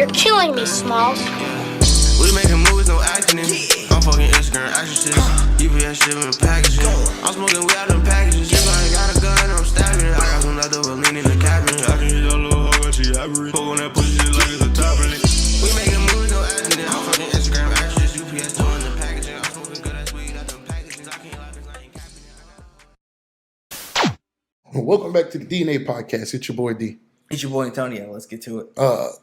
You're killing me, Smalls. We making movies, no acting in. I'm fucking Instagram action shit. UPS shipping packages. I'm smoking weed out them packages. If I ain't got a gun, I'm stabbing it. I got some leftover lean in the cabinet. I can hit your little hoe when she happy. Poke on that pussy shit like it's a top in it. We making movies, no acting in. I'm fucking Instagram action shit. UPS doing the packaging. I'm smoking good ass weed out them packages. I can't lie 'cause I ain't capping it. Welcome back to the DNA podcast. It's your boy D. It's your boy Antonio. Let's get to it.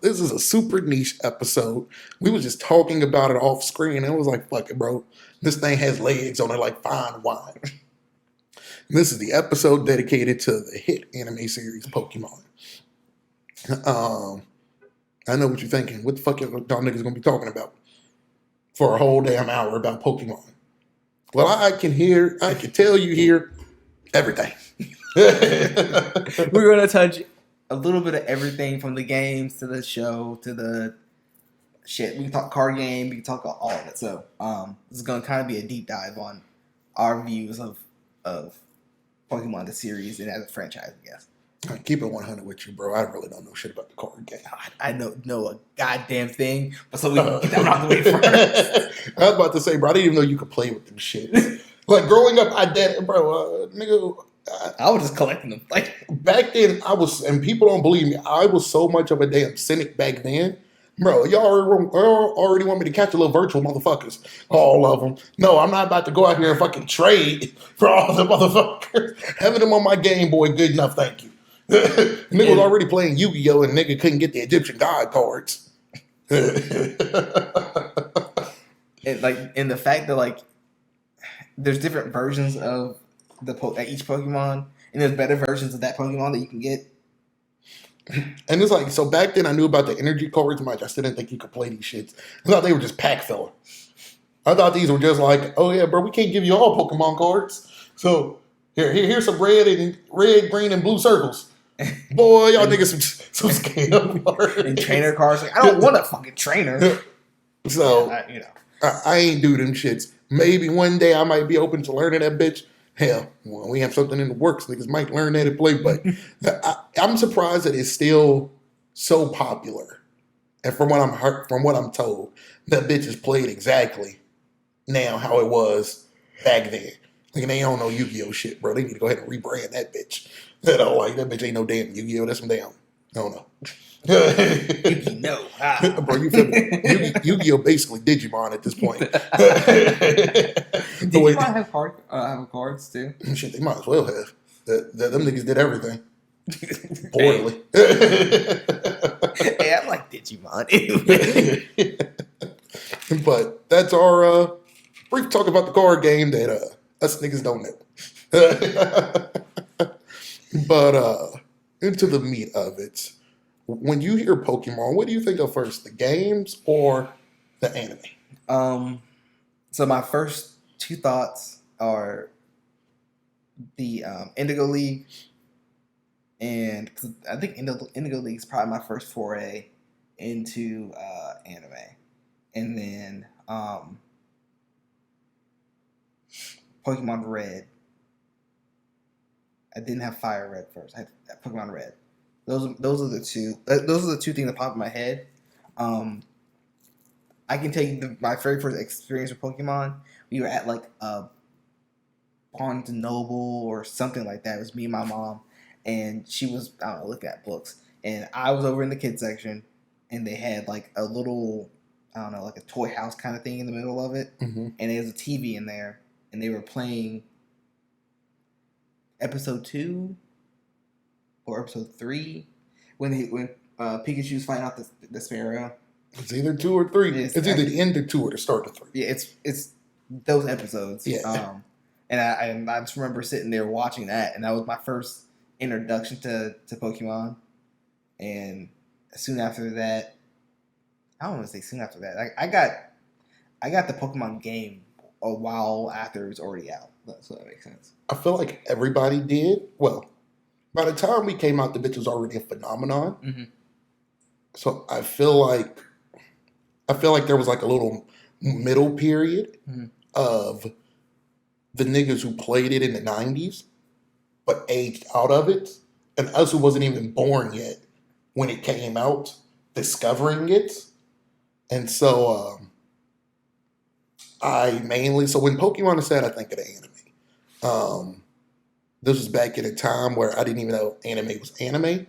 This is a super niche episode. We was just talking about it off screen, and it was like, fuck it, bro. This thing has legs on it like fine wine. And this is the episode dedicated to the hit anime series Pokemon. I know what you're thinking. What the fuck are y'all niggas gonna be talking about for a whole damn hour about Pokemon? Well, I can tell you here everything. We're going to touch a little bit of everything from the games to the show to the shit. We can talk card game. We can talk about all of it. So this is going to kind of be a deep dive on our views of Pokemon, the series, and as a franchise, I guess. I keep it 100 with you, bro. I really don't know shit about the card game. I know a goddamn thing, but so we can get that out of the way first. I was about to say, bro, I didn't even know you could play with them shit. Like, growing up, I did, bro, nigga. I was just collecting them. Like, back then, and people don't believe me, I was so much of a damn cynic back then. Bro, y'all already want me to catch a little virtual motherfuckers. All of them. No, I'm not about to go out here and fucking trade for all the motherfuckers. Having them on my Game Boy, good enough, thank you. Nigga was already playing Yu-Gi-Oh! And nigga couldn't get the Egyptian god cards. And the fact that, like, there's different versions of each Pokemon, and there's better versions of that Pokemon that you can get. And it's like, so back then I knew about the energy cards much. I still didn't think you could play these shits. I thought they were just pack filler. I thought these were just like, oh yeah, bro, we can't give you all Pokemon cards. So here's some red, green, and blue circles. Boy, y'all niggas some scam. And trainer cards. Like, I don't want a fucking trainer. So Yeah, I ain't do them shits. Maybe one day I might be open to learning that bitch. Hell, well, we have something in the works. Niggas might learn that and play, but I'm surprised that it's still so popular. And from what I'm told, that bitch is played exactly now how it was back then. Like, they don't know Yu-Gi-Oh shit, bro. They need to go ahead and rebrand that bitch. They don't like that bitch. Ain't no damn Yu-Gi-Oh. That's some damn. I don't know. Yu-Gi-Oh. Bro, you feel me? Yu-Gi-Oh basically Digimon at this point. Digimon have cards too? Shit, they might as well have. Them niggas did everything. Poorly. Hey, I like Digimon. But that's our brief talk about the card game that us niggas don't know. But into the meat of it. When you hear Pokemon, what do you think of first? The games or the anime? So my first two thoughts are the Indigo League, and cause I think Indigo League is probably my first foray into anime, and then Pokemon Red. I didn't have Fire Red first. I had Pokemon Red. Those are the two. Those are the two things that pop in my head. I can tell you my very first experience with Pokemon. We were at like a Barnes and Noble or something like that. It was me and my mom, and she was looking at books, and I was over in the kids section, and they had like a little like a toy house kind of thing in the middle of it, and there was a TV in there, and they were playing episode 2 or episode 3 when Pikachu's fighting out the Sparrow. It's either 2 or 3. It's either the end of 2 or the start of 3. Yeah, it's those episodes. Yeah. And I just remember sitting there watching that, and that was my first introduction to Pokemon. And soon after that, I don't want to say soon after that. I got the Pokemon game a while after it was already out. So that makes sense. I feel like everybody did. Well, by the time we came out, the bitch was already a phenomenon. Mm-hmm. So I feel like there was like a little middle period of the niggas who played it in the 90s, but aged out of it, and us who wasn't even born yet when it came out, discovering it. And so I mainly, so when Pokemon is said, I think of the anime. This was back in a time where I didn't even know anime was anime.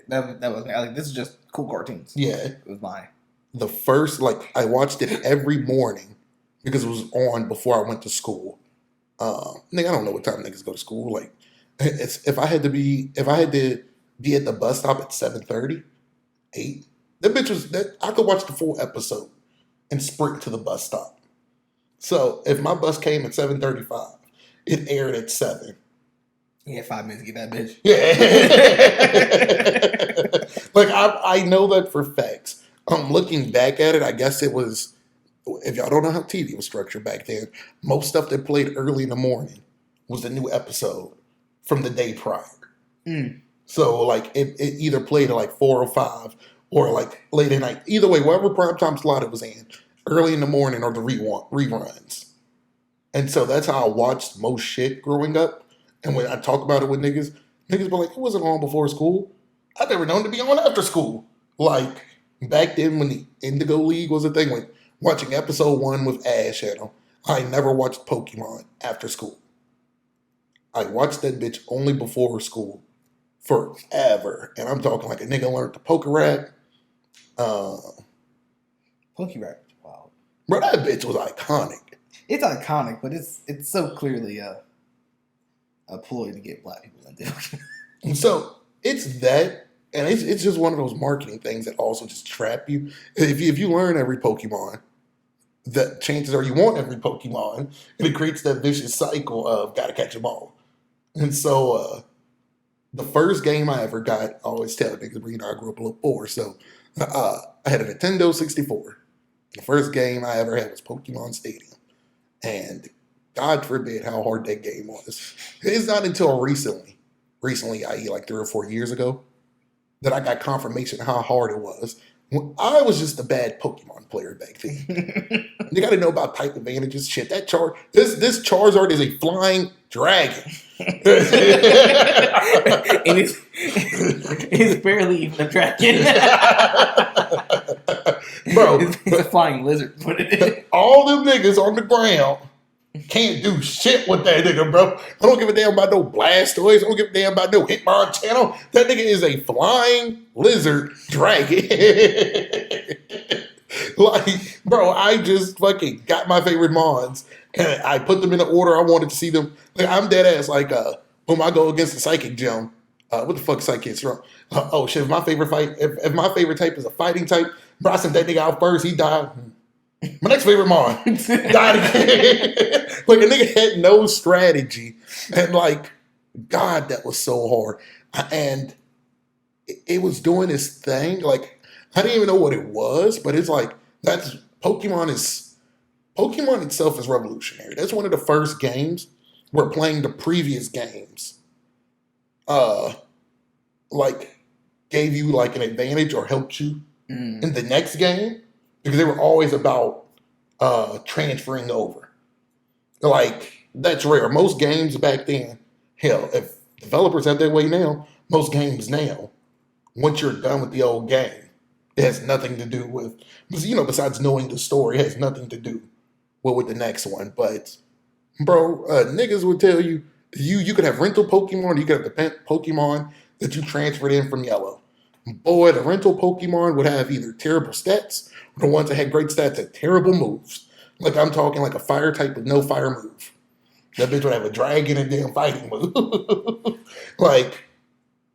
That was like, this is just cool cartoons. Yeah. It was mine. The first, like, I watched it every morning because it was on before I went to school. Nigga, I don't know what time niggas go to school. Like, if I had to be at the bus stop at 7:30, 8, that bitch was that I could watch the full episode and sprint to the bus stop. So if my bus came at 7:35, it aired at 7. You had 5 minutes to get that bitch. Yeah. Like I know that for facts. Looking back at it, I guess it was, if y'all don't know how TV was structured back then, most stuff that played early in the morning was the new episode from the day prior. So like it either played at like 4 or 5 or like late at night. Either way, whatever primetime slot it was in, early in the morning or the reruns. And so that's how I watched most shit growing up. And when I talk about it with niggas be like, it wasn't on before school. I've never known to be on after school. Like back then when the Indigo League was a thing, like watching episode 1 with Ash at them, I never watched Pokemon after school. I watched that bitch only before school forever. And I'm talking like a nigga learned the Pokérap. Pokérap, wow. Bro, that bitch was iconic. It's iconic, but it's so clearly a ploy to get black people into it. So it's that, and it's just one of those marketing things that also just trap you. If you learn every Pokemon, the chances are you want every Pokemon, and it creates that vicious cycle of gotta catch them all. And so the first game I ever got, I always tell niggas, you know, I grew up a little poor, so I had a Nintendo 64. The first game I ever had was Pokemon Stadium, and God forbid how hard that game was. It's not until recently, i.e. like 3 or 4 years ago, that I got confirmation how hard it was. When I was just a bad Pokemon player back then. You got to know about type advantages. Shit, this Charizard is a flying dragon. And it's barely even a dragon. Bro, it's a flying lizard. All them niggas on the ground can't do shit with that nigga, bro. I don't give a damn about no Blastoise. I don't give a damn about no Hitmonchan. That nigga is a flying lizard dragon. Like, bro, I just fucking got my favorite Mons and I put them in the order I wanted to see them. Like, I'm dead ass like, when I go against the Psychic Gym, what the fuck Psychic's from? Oh shit, if my favorite type is a fighting type, bro, I sent that nigga out first, he died. My next favorite Mon died again. Like, a nigga had no strategy. And like, God, that was so hard. And it was doing this thing. Like, I didn't even know what it was, but it's like, Pokemon itself is revolutionary. That's one of the first games where playing the previous games like gave you like an advantage or helped you in the next game, because they were always about transferring over. Like, that's rare. Most games back then, hell, if developers have their way now, most games now, once you're done with the old game, it has nothing to do with, you know, besides knowing the story, it has nothing to do with the next one. But, bro, niggas would tell you, you could have rental Pokemon, you could have the Pokemon that you transferred in from Yellow. Boy, the rental Pokemon would have either terrible stats, or the ones that had great stats had terrible moves. Like, I'm talking like a fire type with no fire move. That bitch would have a dragon and damn fighting move. Like,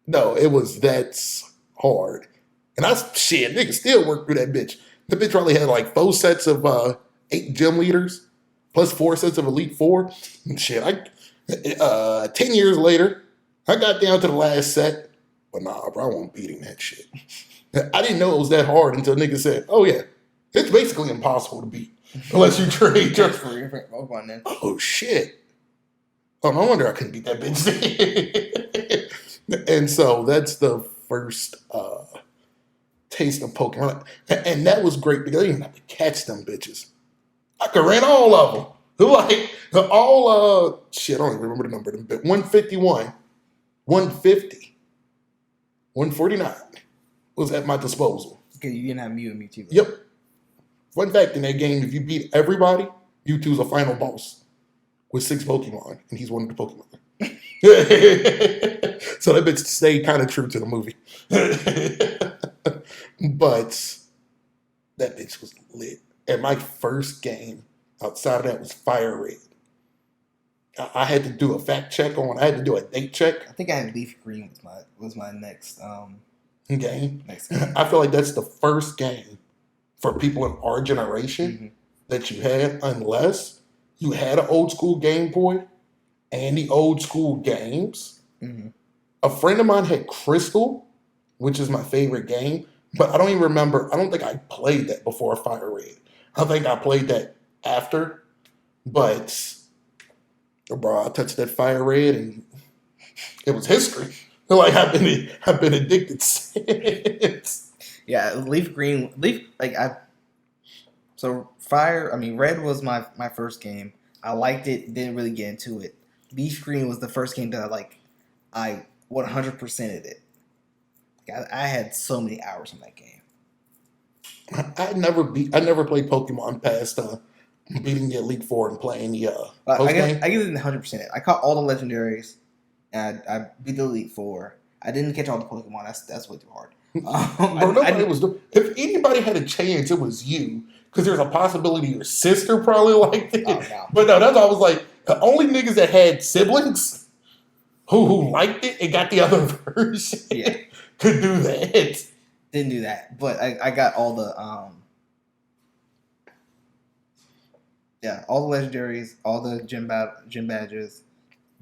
no, that's hard. And niggas still work through that bitch. The bitch probably had like 4 sets of 8 gym leaders, plus 4 sets of Elite Four. And shit, 10 years later, I got down to the last set. But nah, bro, I wasn't beating that shit. I didn't know it was that hard until niggas said, oh yeah, it's basically impossible to beat. Unless you trade just for Pokemon then. Oh shit. Oh, no wonder I couldn't beat that bitch. And so that's the first taste of Pokemon. And that was great because I didn't even have to catch them bitches. I could run all of them. Like, all, shit, I don't even remember the number of them, but 151, 150, 149 was at my disposal. Because you didn't have Mew and Mewtwo. Yep. Fun fact, in that game, if you beat everybody, Mewtwo's a final boss with 6 Pokemon, and he's one of the Pokemon. So that bitch stayed kind of true to the movie. But that bitch was lit. And my first game outside of that was Fire Red. I had to do a fact check on. I had to do a date check. I think I had Leaf Green was my next game. Next game. I feel like that's the first game for people in our generation that you had, unless you had an old school Game Boy and the old school games. A friend of mine had Crystal, which is my favorite game, but I don't even remember. I don't think I played that before Fire Red. I think I played that after, but bro, I touched that Fire Red and it was history. Like I've been addicted since. Yeah, Leaf Green, Red was my first game. I liked it, didn't really get into it. Leaf Green was the first game that I 100%ed it. I had so many hours in that game. I never played Pokemon past beating the Elite Four and playing the I give it 100%. I caught all the legendaries, and I beat the Elite Four. I didn't catch all the Pokemon. That's way too hard. If anybody had a chance, it was you, because there's a possibility your sister probably liked it. Oh, no. But no, that's why I was like, the only niggas that had siblings who liked it and got the other version could do that. Didn't do that, but I got all the all the legendaries, all the gym badges,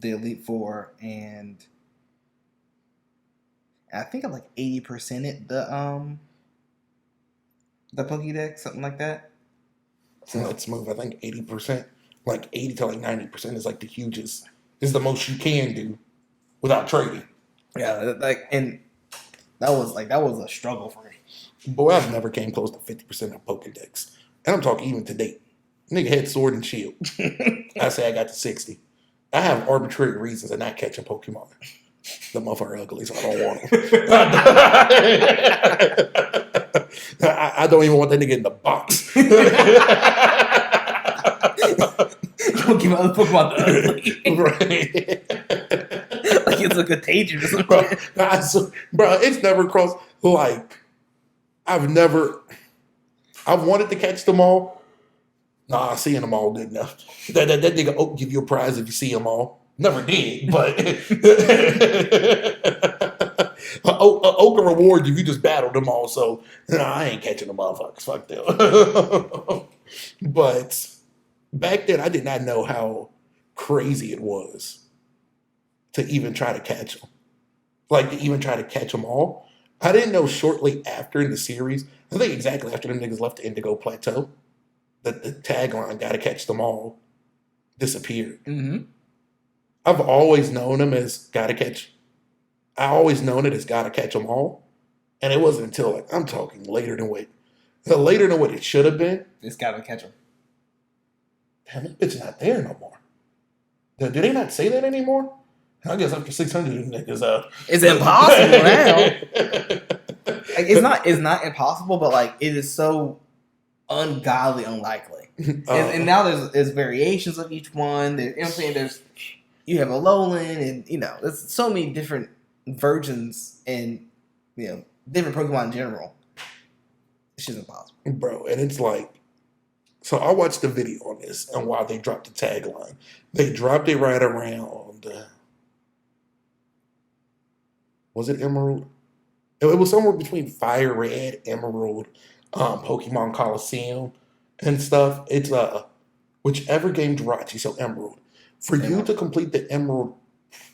the Elite Four, and I think I'm like 80% it the Pokédex, something like that. So that's smooth. I think 80%, like 80 to like 90% is like the hugest, is the most you can do without trading. Yeah, and that was a struggle for me. Boy, I've never came close to 50% of Pokédex. And I'm talking even to date. Nigga had Sword and Shield. I say I got to 60. I have arbitrary reasons of not catching Pokemon. The motherfucker ugly, so I don't want him. I don't even want that nigga in the box. Don't give out the Pokemon the ugly. Right. Like it's a contagious. Bro, it's never crossed. Like, I've wanted to catch them all. Nah, seeing them all good enough. That nigga Oak give you a prize if you see them all. Never did, but Oak will reward you if you just battled them all. So, I ain't catching the motherfuckers. Fuck them. But back then, I did not know how crazy it was to even try to catch them. Like, to even try to catch them all. I didn't know shortly after in the series, I think exactly after them niggas left the Indigo Plateau, that the tagline, gotta catch them all, disappeared. I've always known them as gotta catch. I always known it as gotta catch them all. And it wasn't until, like, I'm talking later than what it should have been. Just gotta catch them. Damn, that bitch not there no more. Do they not say that anymore? I guess after 600 niggas, it's impossible now. Like, it's not impossible, but like it is so ungodly unlikely. And now there's variations of each one. You know what I'm saying? You have a Alolan, and there's so many different versions, and different Pokemon in general. It's just impossible, bro. And it's like, so I watched the video on this and why they dropped the tagline. They dropped it right around. Was it Emerald? It was somewhere between Fire Red, Emerald, Pokemon Coliseum, and stuff. It's whichever game Jirachi, so Emerald. For you to complete the Emerald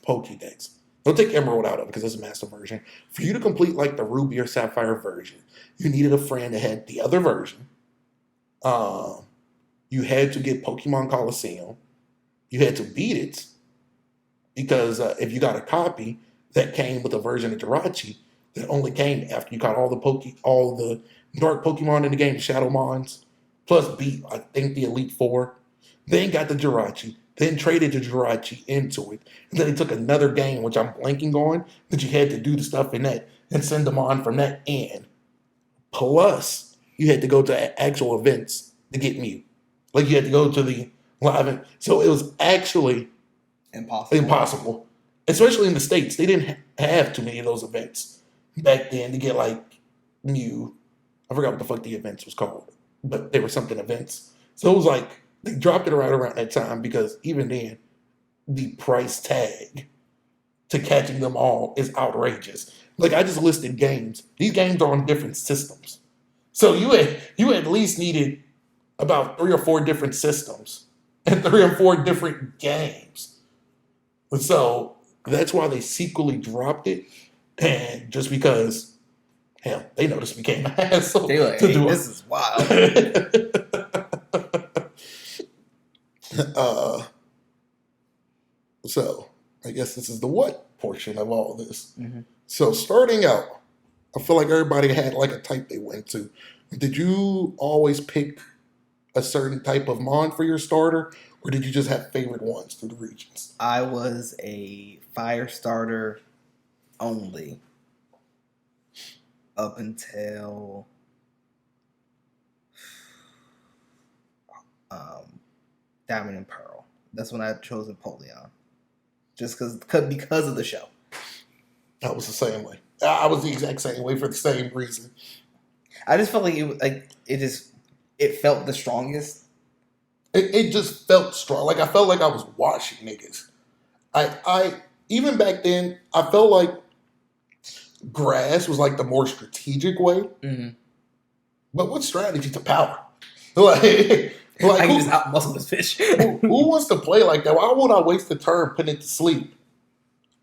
Pokédex, don't take Emerald out of it because it's a master version. For you to complete like the Ruby or Sapphire version, you needed a friend that had the other version. You had to get Pokemon Coliseum. You had to beat it because if you got a copy that came with a version of Jirachi that only came after you caught all the dark Pokemon in the game, Shadowmons, plus beat, I think, the Elite Four, then got the Jirachi, then traded the Jirachi into it. And then they took another game, which I'm blanking on, that you had to do the stuff in that and send them on from that end. Plus, you had to go to actual events to get Mew. Like, you had to go to the live event. So it was actually impossible. Especially in the States. They didn't have too many of those events back then to get, like, Mew. I forgot what the fuck the events was called. But they were something events. So it was like, they dropped it right around that time because even then, the price tag to catching them all is outrageous. Like, I just listed games. These games are on different systems. So you at least needed about 3 or 4 different systems and 3 or 4 different games. So that's why they secretly dropped it. And just because, hell, they know this became a hassle They like, to hey, do this is wild. So I guess this is the what portion of all this. Mm-hmm. So starting out, I feel like everybody had like a type they went to. Did you always pick a certain type of mon for your starter, or did you just have favorite ones through the regions? I was a fire starter only up until Diamond and Pearl. That's when I chose Napoleon, just because of the show. I was the same way. I was the exact same way for the same reason. I just felt like it felt the strongest. It just felt strong. Like, I felt like I was washing niggas. I even back then, I felt like grass was like the more strategic way. Mm-hmm. But what strategy to power? Like I can just outmuscle this fish. who wants to play like that? Why would I waste the turn putting it to sleep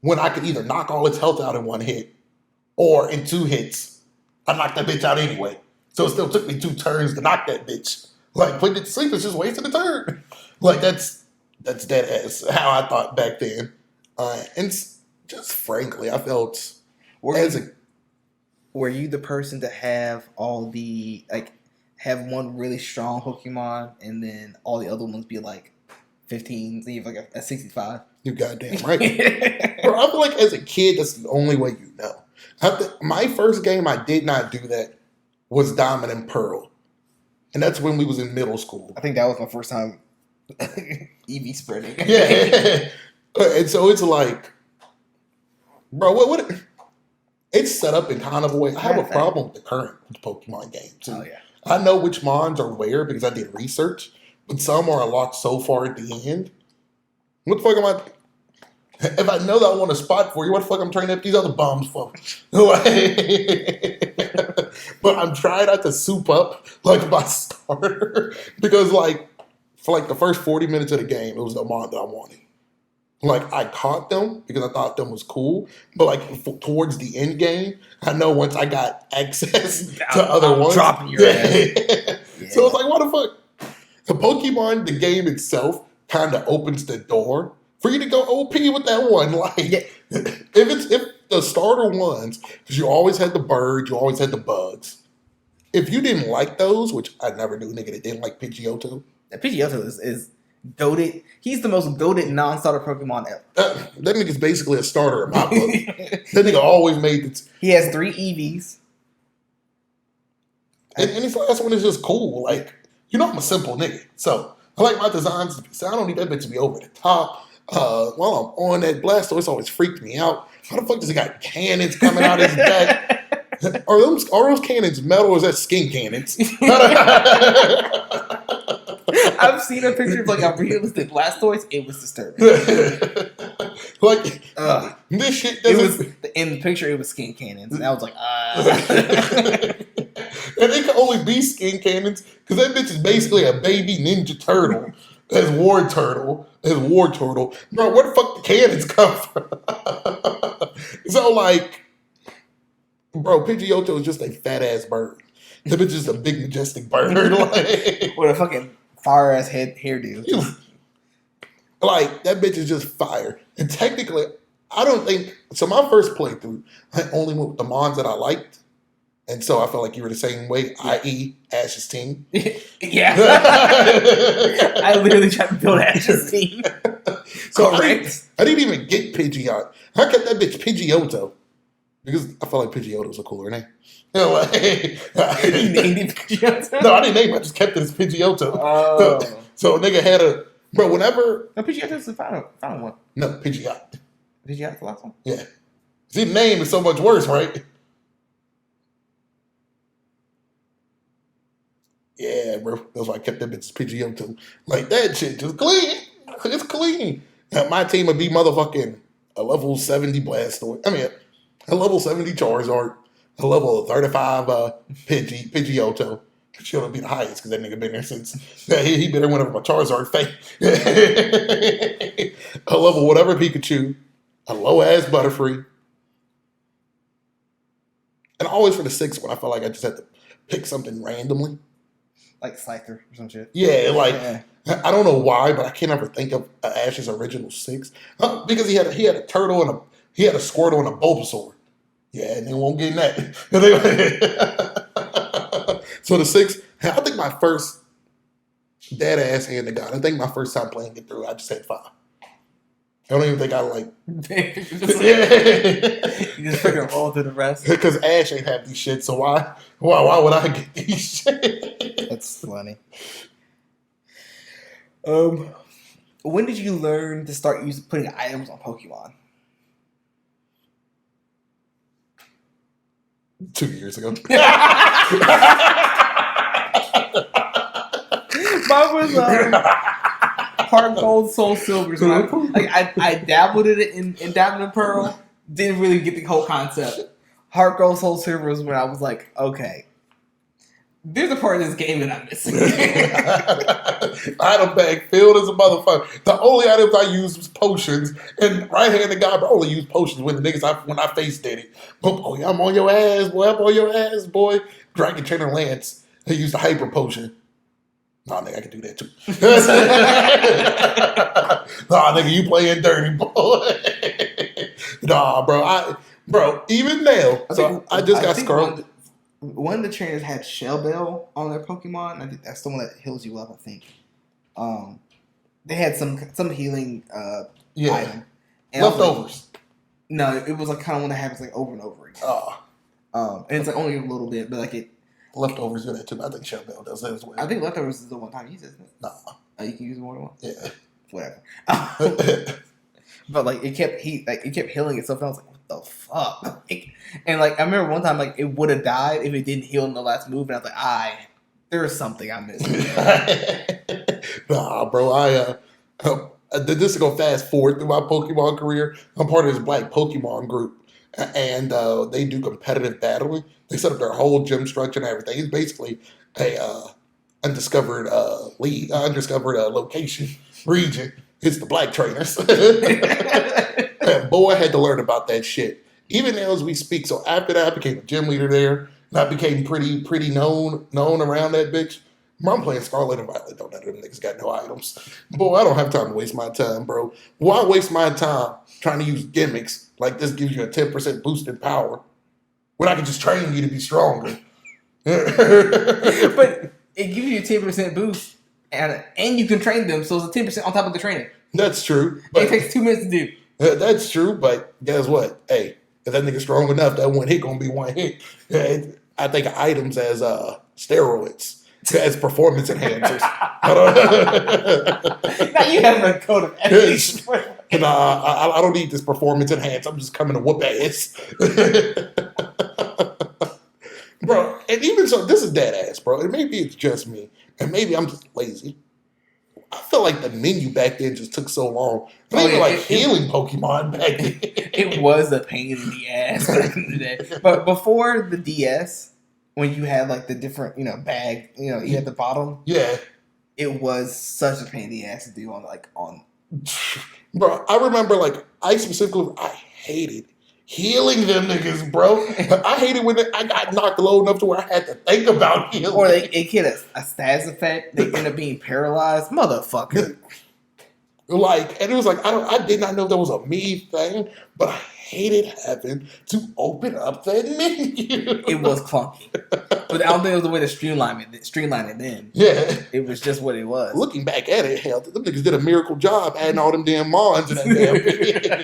when I could either knock all its health out in 1 hit or in 2 hits, I knocked that bitch out anyway. So it still took me 2 turns to knock that bitch. Like, putting it to sleep is just wasting a turn. Like, that's dead ass how I thought back then. And just frankly, I felt Were you the person to have all the have one really strong Pokemon and then all the other ones be like 15, so you have like a 65? You goddamn right. Bro, I feel like as a kid, that's the only way you know. My first game I did not do that was Diamond and Pearl. And that's when we was in middle school. I think that was my first time EV spreading. Yeah. And so it's like, bro, what it's set up in kind of a way. I have a problem with the current Pokemon game too. Oh yeah. I know which mons are where because I did research, but some are locked so far at the end. What the fuck am I? If I know that I want a spot for you, what the fuck I'm training up these other bums for? But I'm trying not to soup up like my starter because like for like the first 40 minutes of the game, it was the mon that I wanted. Like, I caught them because I thought them was cool, but like towards the end game, I know once I got access to other ones, dropping your ass. Yeah. So it's like, what the fuck? The Pokemon, the game itself, kind of opens the door for you to go OP with that one. Like, if the starter ones, because you always had the birds, you always had the bugs. If you didn't like those, which I never knew, nigga, that didn't like Pidgeotto. Pidgeotto is goated. He's the most goated non-starter Pokemon ever. That nigga's basically a starter in my book. That nigga always made it. He has 3 EVs. And his last one is just cool. Like, you know I'm a simple nigga. So, I like my designs to be, so I don't need that bitch to be over the top. While I'm on that Blastoise, always freaked me out. How the fuck does he got cannons coming out of his back? Are those cannons metal or is that skin cannons? I've seen a picture of like a realistic Blastoise. It was disturbing. Like, this shit doesn't... It was, in the picture, it was skin cannons. And I was like, And it can only be skin cannons because that bitch is basically a baby Ninja Turtle. As War Turtle. Bro, where the fuck the cannons come from? So, like, bro, Pidgeotto is just a fat-ass bird. That bitch is a big, majestic bird. Like, with a fucking fire-ass hairdo. Like, that bitch is just fire. And technically, I don't think... So, my first playthrough, I only went with the mons that I liked. And so I felt like you were the same way, i.e. Ash's team. Yeah. I literally tried to build Ash's team. So correct. I didn't even get Pidgeot. I kept that bitch Pidgeotto. Because I felt like Pidgeotto was a cooler name. You know, like, You named it Pidgeotto? no, I didn't name it. I just kept it as Pidgeotto. Oh. So a nigga had a... Bro, whenever... No, Pidgeotto's the final one. No, Pidgeot. Pidgeotto's the last one? Yeah. See, the name is so much worse, right? Yeah, bro. That's why I kept that bitch Pidgeotto. Like, that shit just clean. It's clean. Now, my team would be motherfucking a level 70 Blastoise. I mean, a level 70 Charizard. A level 35 Pidgeotto. Pidgeotto would be the highest because that nigga been there since. He been there whenever my Charizard fake. A level whatever Pikachu. A low-ass Butterfree. And always for the 6th one, I felt like I just had to pick something randomly. Like Scyther or some shit. Yeah, like I don't know why, but I can't ever think of Ash's original 6 because he had a turtle and he had a Squirtle and a Bulbasaur. Yeah, and they won't get in that. So the 6, I think my first dead ass hand to God. I think my first time playing it through, I just had 5. I don't even think I like. You just freaking roll through the rest. Because Ash ain't have these shit, so why would I get these shit? That's funny. When did you learn to start putting items on Pokemon? 2 years ago. Mine was Heart Gold, Soul Silver. So I dabbled in it in Diamond and Pearl. Didn't really get the whole concept. Heart Gold, Soul Silver was when I was like, okay, there's a part of this game that I'm missing. Item bag filled as a motherfucker. The only items I used was potions. And right-handed guy, but I only use potions when I face did it. Oh, yeah, I'm on your ass, boy. I'm on your ass, boy. Dragon Trainer Lance. He used a hyper potion. Nah, nigga, I can do that too. Nah, nigga, you playing dirty, boy. Nah, bro, even now. I just got scrolled. One of the trainers had Shell Bell on their Pokemon. I think that's the one that heals you up, I think. They had some healing item. And Leftovers. No, it was like kind of one that happens like over and over again. And it's like only a little bit, but like it. Leftovers do that too. I think Shell Bell does that as well. I think leftovers is the one time you use it, isn't it? Nah. Oh, you can use more than one? Yeah. Whatever. But like it kept healing itself, and I was like, what the fuck? And like I remember one time like it would have died if it didn't heal in the last move, and I was like, there's something I'm missing. Nah, bro, this is gonna fast forward through my Pokemon career. I'm part of this black Pokemon group, and they do competitive battling. They set up their whole gym structure and everything. It's basically a undiscovered location region. It's the black trainers. And boy, I had to learn about that shit. Even now as we speak. So after that, I became a gym leader there, and I became pretty known around that bitch. I'm playing Scarlet and Violet. Don't know them niggas got no items. Boy, I don't have time to waste my time, bro. Why waste my time trying to use gimmicks like this gives you a 10% boost in power when I can just train you to be stronger? But it gives you a 10% boost, and you can train them, so it's a 10% on top of the training. That's true. But it takes 2 minutes to do. That's true, but guess what? Hey, if that nigga strong enough, that one hit gonna be one hit. I think of items as steroids. As performance enhancers. Now you have a code of ethics. And I don't need this performance enhance. I'm just coming to whoop ass. Bro, and even so, this is dead ass, bro. And maybe it's just me. And maybe I'm just lazy. I feel like the menu back then just took so long. Healing Pokemon back then. It was a pain in the ass back in the day. But before the DS, when you had like the different, bag, you had the bottom. Yeah. It was such a pain in the ass to do on. Bro, I remember I hated healing them niggas, bro. I hated when I got knocked low enough to where I had to think about healing. Or it get a status effect. They end up being paralyzed. Motherfucker. And it was I did not know that was a me thing, but I hated having to open up that menu. It was clunky. But I don't think it was the way to streamline it then. Yeah. It was just what it was. Looking back at it, hell, them niggas did a miracle job adding all them damn mons in that damn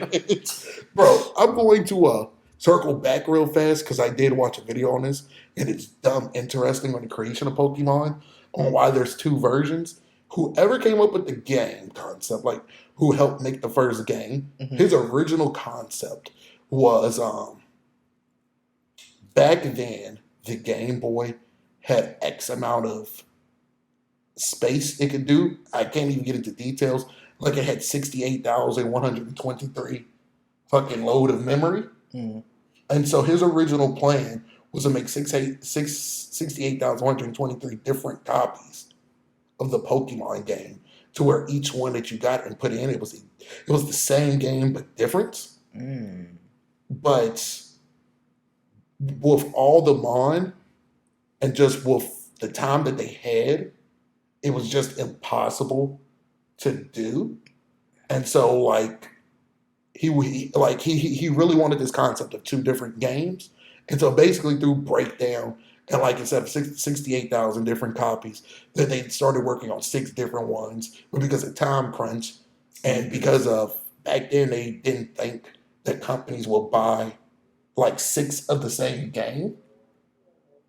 bitch. Bro, I'm going to circle back real fast because I did watch a video on this, and it's dumb interesting on the creation of Pokemon on why there's two versions. Whoever came up with the game concept, like who helped make the first game, his original concept was back then the Game Boy had X amount of space it could do. I can't even get into details. Like it had 68,123 fucking load of memory. And so his original plan was to make 68,123 different copies of the Pokemon game, to where each one that you got and put in, it was the same game but different. But with all the mon and just with the time that they had, it was just impossible to do. And so like he really wanted this concept of two different games. And so basically through breakdown and like instead of 68,000 different copies, that they started working on 6 different ones. But because of time crunch and because of back then they didn't think that companies will buy like 6 of the same game,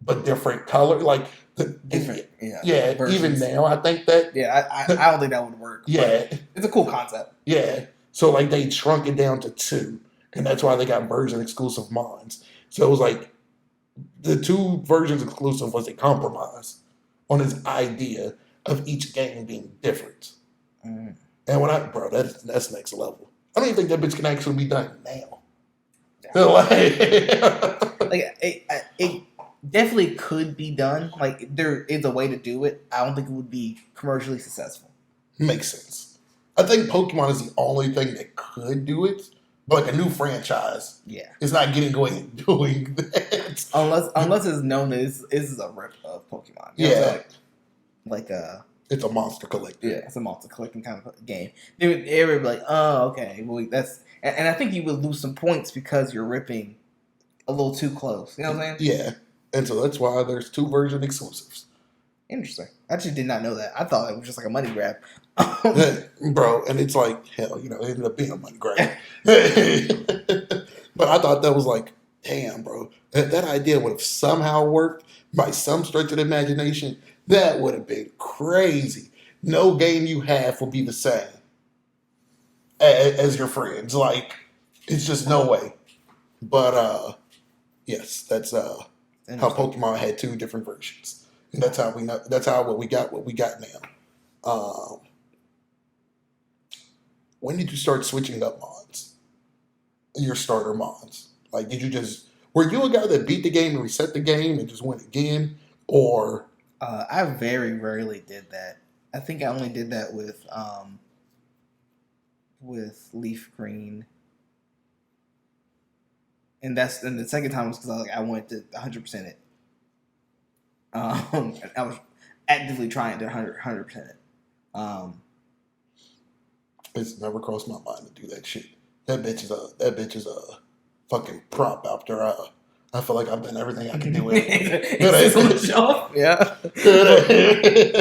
but different color, like Different, yeah. versions. Even now, I think that I don't think that would work. yeah, It's a cool concept. yeah. So like they shrunk it down to 2, and that's why they got version exclusive mons. So it was like the 2 versions exclusive was a compromise on his idea of each game being different. And when that's next level. I don't even think that bitch can actually be done now. Like it definitely could be done. Like there is a way to do it. I don't think it would be commercially successful. Makes sense. I think Pokemon is the only thing that could do it, but like a new franchise, is not getting away and doing that. Unless it's known that this is a rip of Pokemon. You know, like it's a monster collector. Yeah, it's a monster collecting kind of game. They would be like, oh, okay, well that's, and I think you would lose some points because you're ripping a little too close. You know what I'm saying? Yeah, and so that's why there's 2 version exclusives. Interesting. I actually did not know that. I thought it was just like a money grab. Bro, and it's like, hell, it ended up being a money grab. But I thought that was like, damn, bro. That idea would have somehow worked by some stretch of the imagination. That would have been crazy. No game you have will be the same as your friends. Like, it's just no way. But, yes, that's how Pokemon had 2 different versions. And that's how what we got now. When did you start switching up mods? Your starter mods? Like, were you a guy that beat the game and reset the game and just went again? Or I very rarely did that. I think I only did that with Leaf Green. And the second time was because I wanted to 100% it. I was actively trying to 100% it. It's never crossed my mind to do that shit. That bitch is a fucking prop after I feel like I've done everything I can do with it. It's on the shelf. Yeah.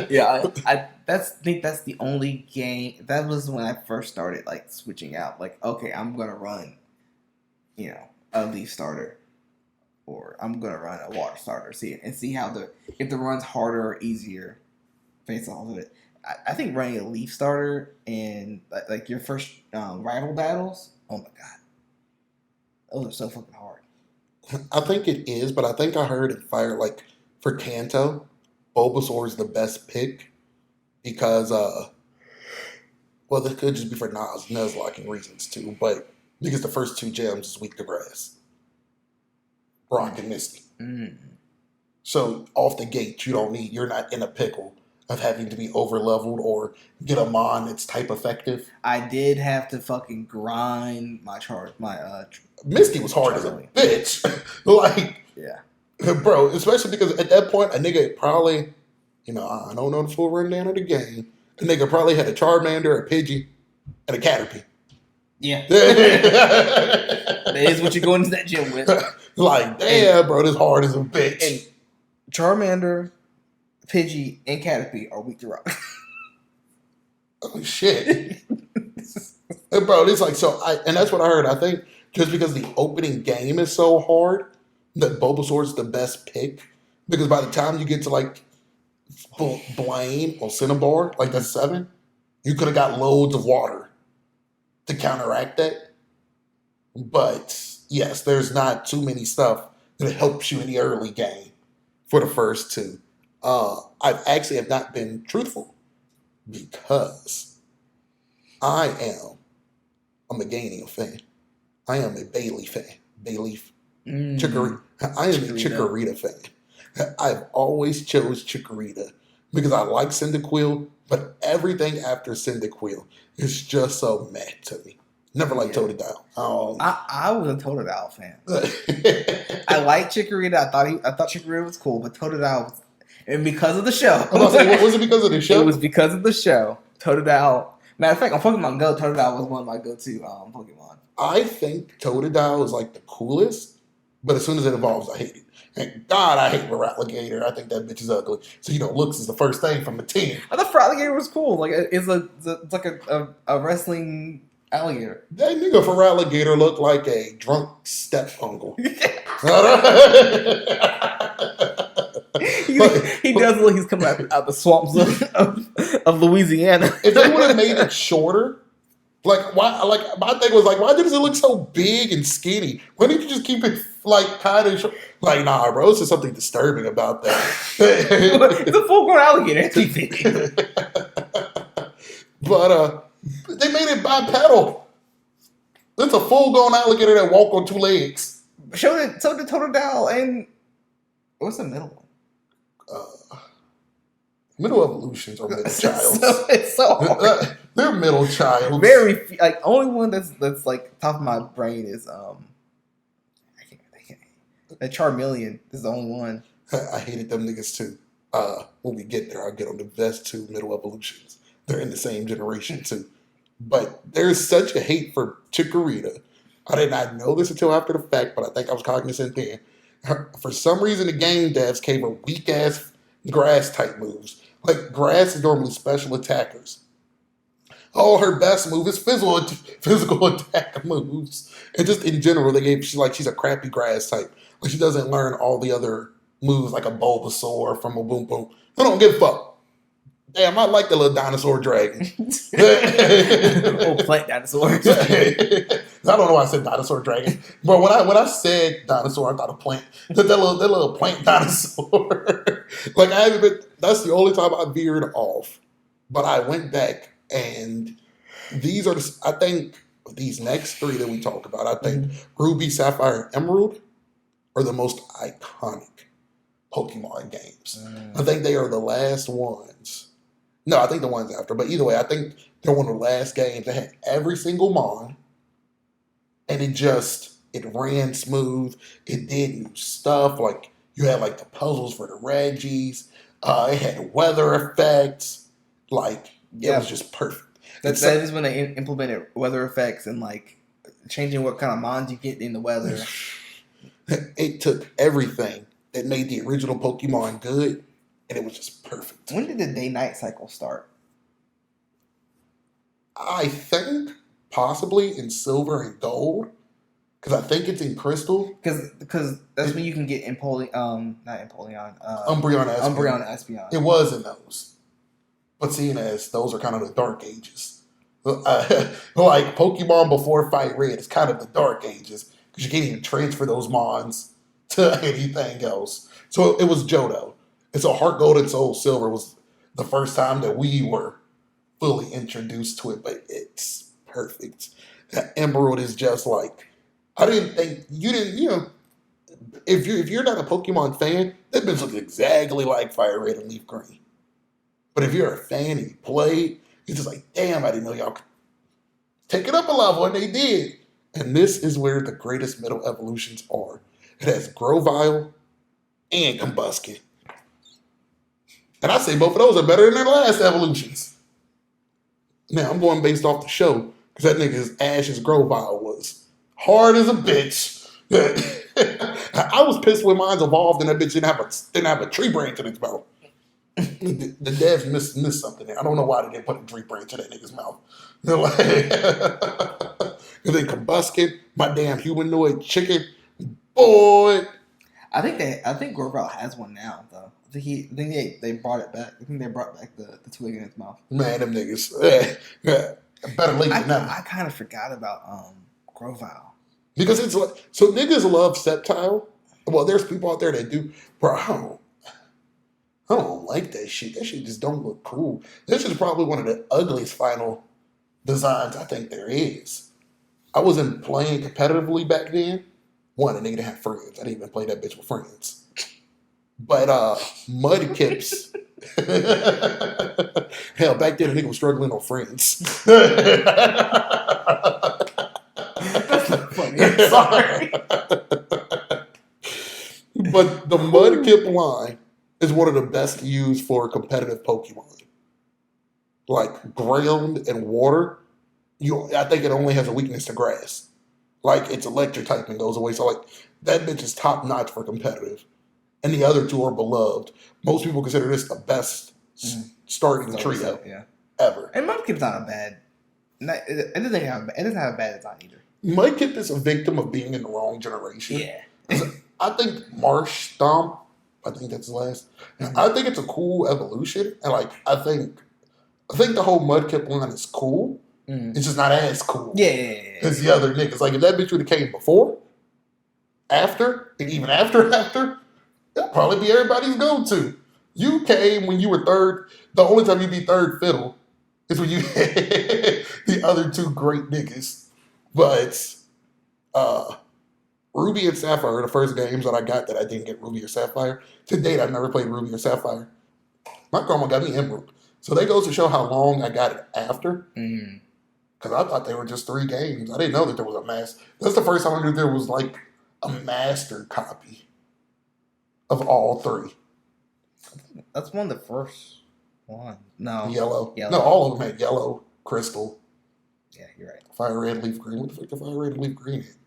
Yeah. I think that's the only game. That was when I first started like switching out. Like, okay, I'm gonna run, a Leaf starter, or I'm gonna run a water starter. See how if the run's harder or easier based off of it. I think running a Leaf starter and like your first rival battles. Oh my god, those are so fucking hard. I think it is, but I think I heard it fire like for Kanto, Bulbasaur is the best pick because well, this could just be for Nuzlocking reasons too, but because the first 2 gems is weak to grass, Rock and Misty. So off the gate, you're not in a pickle of having to be over leveled or get a mon that's type effective. I did have to fucking grind my Misty was hard as a bitch. Like, yeah, bro, especially because at that point, a nigga probably, I don't know the full rundown of the game. A nigga probably had a Charmander, a Pidgey, and a Caterpie. Yeah. That is what you go into that gym with. Like, damn, bro, this hard as a bitch. And Charmander, Pidgey, and Caterpie are weak to rock. Oh, shit. Bro, it's like, and that's what I heard. I think just because the opening game is so hard that Bulbasaur's the best pick. Because by the time you get to like Blame or Cinnabar, like that's 7, you could have got loads of water to counteract that. But yes, there's not too many stuff that helps you in the early game for the first 2. I've actually have not been truthful because I am a Meganium fan. I am a Bailey fan. Bayleaf. Chikorita. I am a Chikorita fan. I've always chose Chikorita because I like Cyndaquil, but everything after Cyndaquil is just so meh to me. Never liked Totodile. I was a Totodile fan. I liked Chikorita. I thought Chikorita was cool, but Totodile was, and because of the show. Was it because of the show? It was because of the show. Totodile. Matter of fact, on Pokemon Go, Totodile was one of my go-to Pokemon. I think Totodile is like the coolest, but as soon as it evolves, I hate it. And God, I hate Feraligatr. I think that bitch is ugly. So looks is the first thing from the 10. I thought Feraligatr was cool. Like it's like a wrestling alligator. That nigga Feraligatr looked like a drunk step uncle. He does look like he's coming out the swamps of Louisiana. If they would have made it shorter, like why? Like my thing was like, why does it look so big and skinny? Why didn't you just keep it like kind of short? Like nah, bro, it's just something disturbing about that. It's a full-grown alligator. But they made it bipedal. It's a full-grown alligator that walk on 2 legs. So did Totodile and what's the middle one? Middle evolutions are middle childs. It's so hard. They're middle childs. Very like only one that's like top of my brain is I can't. That Charmeleon is the only one. I hated them niggas too. When we get there, I'll get on the best 2 middle evolutions. They're in the same generation too. But there's such a hate for Chikorita. I did not know this until after the fact, but I think I was cognizant then. For some reason, the game devs gave her weak-ass grass-type moves. Like, grass is normally special attackers. Oh, her best move is physical attack moves. And just in general, she's a crappy grass type. Like, she doesn't learn all the other moves like a Bulbasaur from a Boom Boom. I don't give a fuck. Damn, I like the little dinosaur dragon. Old plant dinosaur. I don't know why I said dinosaur dragon. But when I said dinosaur, I thought of plant. That little plant dinosaur. Like I haven't been. That's the only time I veered off. But I went back, and these are I think these next 3 that we talk about. I think Ruby, Sapphire, and Emerald are the most iconic Pokemon games. I think they are the last ones. No, I think the ones after. But either way, I think they're one of the last games that had every single Mon. And it ran smooth. It did new stuff. Like, you had, like, the puzzles for the Reggies. It had weather effects. Like, it was just perfect. That is when they implemented weather effects and, like, changing what kind of Mons you get in the weather. It took everything that made the original Pokemon good, and it was just perfect. When did the day-night cycle start? I think possibly in Silver and Gold, because I think it's in Crystal. Because that's when you can get Umbreon Espeon. Umbreon Espeon. It was in those. But seeing as those are kind of the Dark Ages. Like Pokemon before Fight Red is kind of the Dark Ages, because you can't even transfer those Mons to anything else. So it was Johto. And so Heart Gold and Soul Silver was the first time that we were fully introduced to it, but it's perfect. That Emerald is just like, I didn't think, if you're not a Pokemon fan, that bitch looks exactly like Fire Red and Leaf Green. But if you're a fan and you played, you're just like, damn, I didn't know y'all could take it up a level, and they did. And this is where the greatest middle evolutions are. It has Grovyle and Combusken. And I say both of those are better than their last evolutions. Now, I'm going based off the show, because that nigga's Ash's Grovyle was hard as a bitch. I was pissed when mine's evolved and that bitch didn't have a tree branch in its mouth. The devs missed something there. I don't know why they didn't put a tree branch in that nigga's mouth. And then Combuskin, my damn humanoid chicken. Boy. I think Gorval has one now though. I think they brought it back. I think they brought back the twig in its mouth. Man, them niggas. Better late than never. I kind of forgot about Grovile. Because it's like, so niggas love Sceptile. Well, there's people out there that do. Bro, I don't like that shit. That shit just don't look cool. This is probably one of the ugliest final designs I think there is. I wasn't playing competitively back then. One, a nigga didn't have friends. I didn't even play that bitch with friends. But Mudkips. Hell, back then a nigga was struggling on friends. That's not funny. I'm sorry. But the Mudkip line is one of the best used for competitive Pokemon. Like ground and water, I think it only has a weakness to grass. Like its electric typing goes away. So like that bitch is top notch for competitive. And the other two are beloved. Most people consider this the best starting trio ever. And Mudkip's not a bad. It doesn't have a bad design either. Mudkip is a victim of being in the wrong generation. Yeah. I think Marsh Stomp, I think that's his last. I think it's a cool evolution. And like I think the whole Mudkip line is cool. It's just not as cool as the other niggas. Like if that bitch would have came before, after, and even after, it'll probably be everybody's go-to. You came when you were third. The only time you be third fiddle is when you had the other two great niggas. But Ruby and Sapphire are the first games that I got that I didn't get Ruby or Sapphire. To date, I've never played Ruby or Sapphire. My grandma got me Emerald. So that goes to show how long I got it after. Because I thought they were just 3 games. I didn't know that there was a master. That's the first time I knew there was like a master copy of all 3. That's one of the first ones. No. Yellow. No, all of them had yellow, crystal. Yeah, you're right. Fire red, leaf green. What the fuck did fire red and leaf green hit?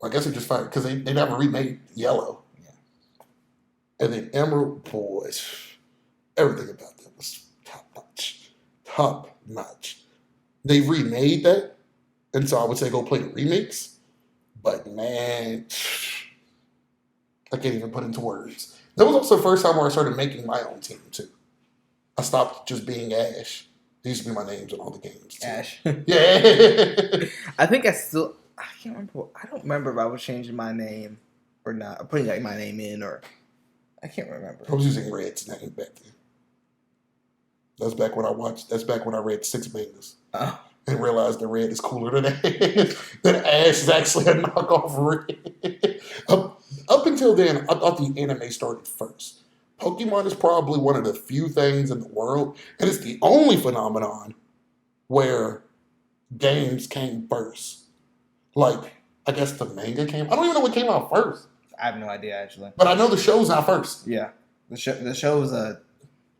Well, I guess it just fire because they never remade yellow. Yeah. And then Emerald, boys, everything about that was top notch. Top notch. They remade that, and so I would say go play the remakes. But man, I can't even put into words. That was also the first time where I started making my own team too. I stopped just being Ash. These used to be my names in all the games. Too. Ash. Yeah. I can't remember. I don't remember if I was changing my name or not, or putting like my name in, or I can't remember. I was using Red's name back then. That's back when I read Six Mangas. Oh. And realized that Red is cooler than Ash. That Ash is actually a knockoff Red. Up until then, I thought the anime started first. Pokemon is probably one of the few things in the world, and it's the only phenomenon where games came first. Like, I guess the manga came. I don't even know what came out first. I have no idea actually. But I know the show's out first. Yeah, the show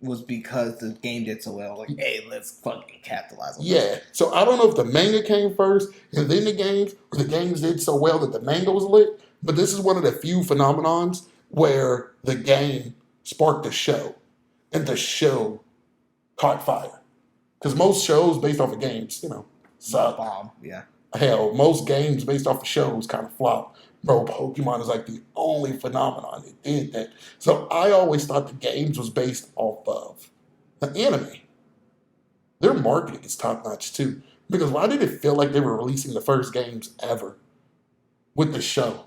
was because the game did so well. Like, hey, let's fucking capitalize on this. Yeah. So I don't know if the manga came first and then the games, or the games did so well that the manga was lit. But this is one of the few phenomenons where the game sparked the show, and the show caught fire. Because most shows based off of games, suck. Bomb. Yeah. Hell, most games based off of shows kind of flop. Bro, Pokemon is like the only phenomenon that did that. So I always thought the games was based off of the anime. Their marketing is top notch too. Because why did it feel like they were releasing the first games ever with the show?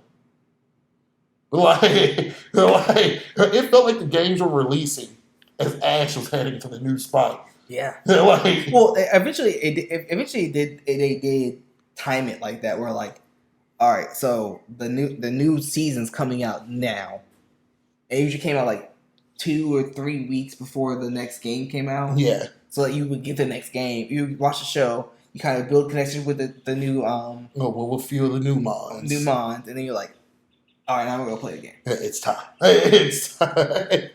Like it felt like the games were releasing as Ash was heading to the new spot. Yeah. Like, well, eventually they did time it like that, where like, all right, so the new season's coming out now. It usually came out like 2 or 3 weeks before the next game came out. Yeah. So that you would get the next game. You watch the show, you kind of build connections with the new we'll feel the new mons. And then you're like, all right, now we're gonna play the game. It's time. It's time.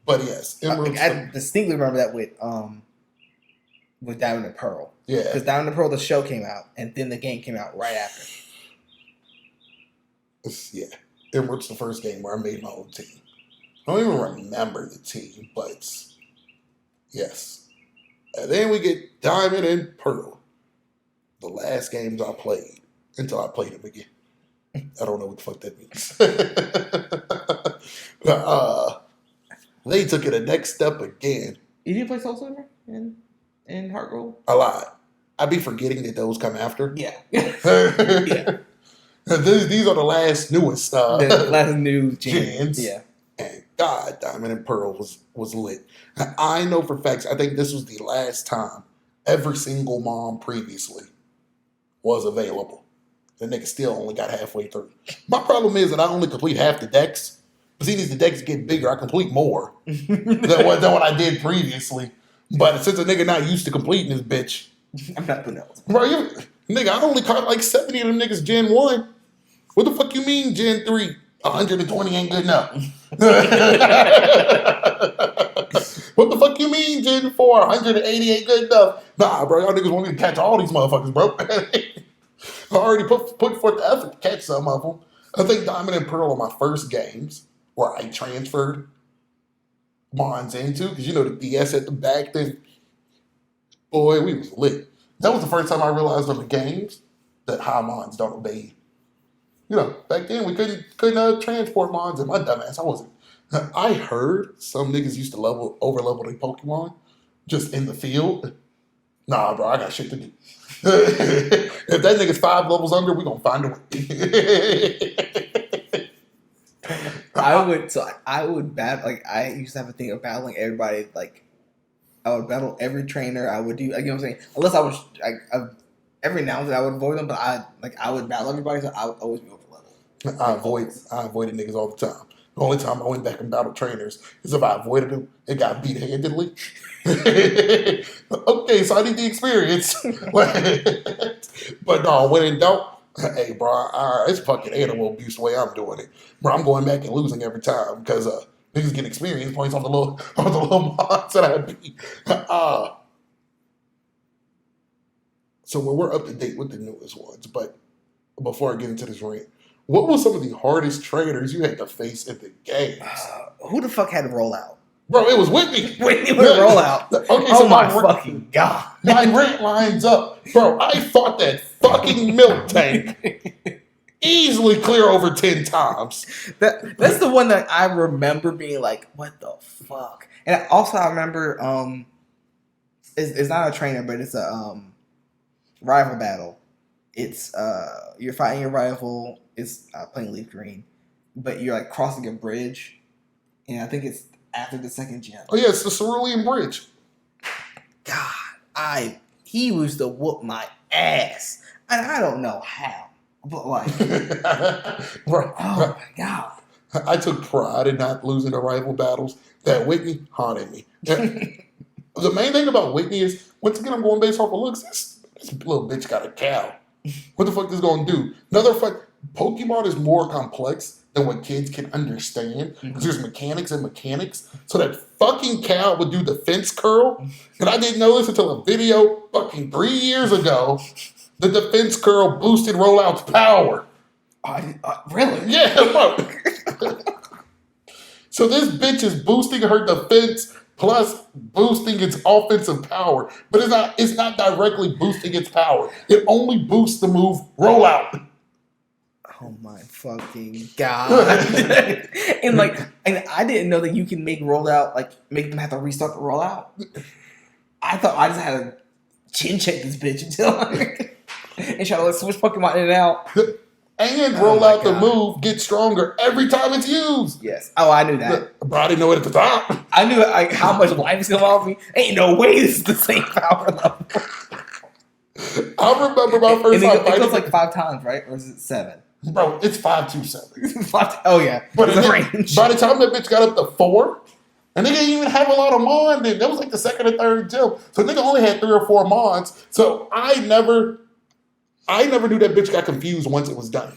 But yes, I distinctly remember that with Diamond and Pearl. Yeah. Because Diamond and Pearl, the show came out, and then the game came out right after. Yeah. Emerald's the first game where I made my own team. I don't even remember the team, but yes. And then we get Diamond and Pearl. the last games I played until I played them again. I don't know what the fuck that means. They took it a next step again. You didn't play Soul Silver in Heart Gold? A lot. I'd be forgetting that those come after. Yeah. Yeah. These are the last newest The last new gens. Yeah. And God, Diamond and Pearl was lit. I know for facts, I think this was the last time every single mom previously was available. The nigga still only got halfway through. My problem is that I only complete half the decks. But see, as the decks get bigger, I complete more than what I did previously. But since a nigga not used to completing this bitch, I'm not putting else. bro, nigga, I only caught like 70 of them niggas Gen 1. What the fuck you mean Gen 3? 120 ain't good enough. What the fuck you mean Gen 4? 180 ain't good enough. Nah, bro, y'all niggas want me to catch all these motherfuckers, bro. I already put forth the effort to catch some of them. I think Diamond and Pearl are my first games where I transferred Mons into, because you know the DS at the back thing. Boy, we was lit. That was the first time I realized on the games that high Mons don't obey. You know, back then we couldn't transport Mons, and my dumbass, I wasn't. I heard some niggas used to over level their Pokemon just in the field. Nah, bro, I got shit to do. If that nigga's 5 levels under, we gonna find a way. I would battle, like, I used to have a thing of battling everybody. Like, I would battle every trainer. I would do, like, you know what I'm saying? Unless I was, every now and then I would avoid them, but I would battle everybody, so I would always be over level. I avoided niggas all the time. The only time I went back and battled trainers is if I avoided them, it got beat handedly. Okay, so I need the experience. But no, when in doubt, hey, bro, it's fucking animal abuse the way I'm doing it. Bro, I'm going back and losing every time because niggas get experience points on the little mods that I beat. So we're up to date with the newest ones, but before I get into this rant, what were some of the hardest trainers you had to face in the games? Who the fuck had to roll out? Bro, it was Whitney. Whitney would roll out. Okay, Oh my fucking God. My rant lines up. Bro, I fought that fucking milk tank easily clear over 10 times. That's the one that I remember being like, what the fuck? And also I remember, it's not a trainer, but it's a rival battle. It's you're fighting your rival. It's playing Leaf Green, but you're like crossing a bridge, and I think it's after the second gym. Oh yeah, it's the Cerulean Bridge. God, he used to whoop my ass, and I don't know how, but like, Bro, oh my God. I took pride in not losing the rival battles. That Whitney haunted me. The main thing about Whitney is, once again, I'm going based off of looks. This little bitch got a cow. What the fuck is gonna do? Pokemon is more complex than what kids can understand because there's mechanics and mechanics. So that fucking cow would do the fence curl, and I didn't know this until a video fucking 3 years ago. The defense curl boosted Rollout's power. Really? Yeah, look. So this bitch is boosting her defense plus boosting its offensive power, but it's not directly boosting its power. It only boosts the move Rollout. Oh my fucking God. and I didn't know that you can make Rollout, like, make them have to restart the Rollout. I thought I just had to chin check this bitch until and try to switch Pokemon in and out. And Rollout the move gets stronger every time it's used. Yes. Oh, I knew that. But I didn't know it at the time. I knew like how much life is coming off me. Ain't no way this is the same power level. I remember my first time fighting. It goes like 5 times, right? Or is it 7? Bro, it's 527. Oh yeah. But range. By the time that bitch got up to 4, and they didn't even have a lot of Mon then. That was like the second or third gym. So nigga only had 3 or 4 Mons. So I never knew that bitch got confused once it was done.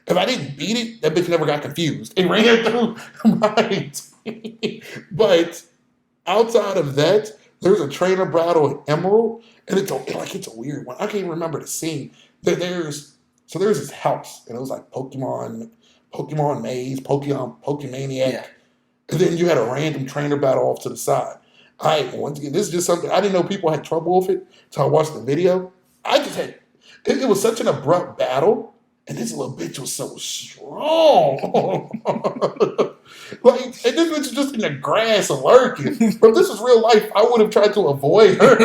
If I didn't beat it, that bitch never got confused. It ran through my team. But outside of that, there's a trainer battle in Emerald, and it's a weird one. I can't even remember the scene. There's this house, and it was like Pokemon Maze, Pokemaniac. Yeah. And then you had a random trainer battle off to the side. Once again, this is just something, I didn't know people had trouble with it, so I watched the video. it was such an abrupt battle, and this little bitch was so strong. Like, and this bitch was just in the grass lurking. But if this was real life, I would have tried to avoid her.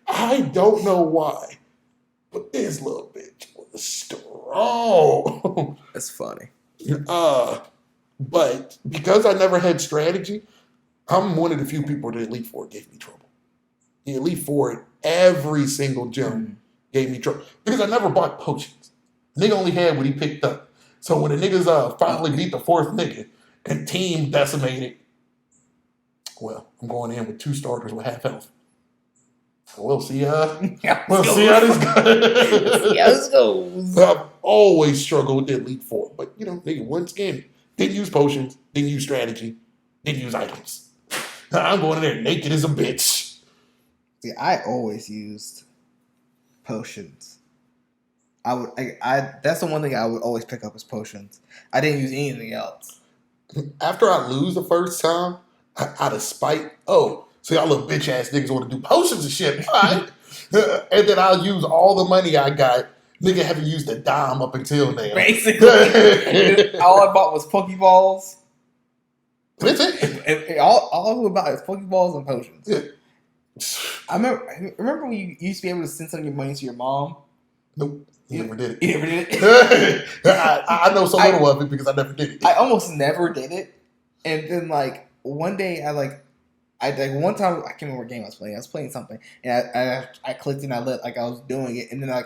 I don't know why, but this little bitch was strong. That's funny. But because I never had strategy, I'm one of the few people that Elite Four gave me trouble. The Elite Four at every single gym gave me trouble because I never bought potions. Nigga only had what he picked up. So when the niggas finally beat the fourth nigga and team decimated, well, I'm going in with 2 starters with half health. So we'll see. We'll see how this goes. See how this goes. I've always struggled with the Elite Four, but nigga, once again, didn't use potions, didn't use strategy, didn't use items. I'm going in there naked as a bitch. See, I always used potions. That's the one thing I would always pick up is potions. I didn't use anything else. After I lose the first time, out of spite, so y'all little bitch ass niggas want to do potions and shit, right? And then I'll use all the money I got. Nigga haven't used a dime up until now. Basically, all I bought was Pokeballs. That's it. And all I would buy is Pokeballs and potions. Yeah. I remember when you used to be able to send some of your money to your mom? Nope. You never did it. You never did it? I know so little of it because I never did it. I almost never did it. And then, like, one day, one time, I can't remember what game I was playing. I was playing something, and I clicked and I was doing it, and then I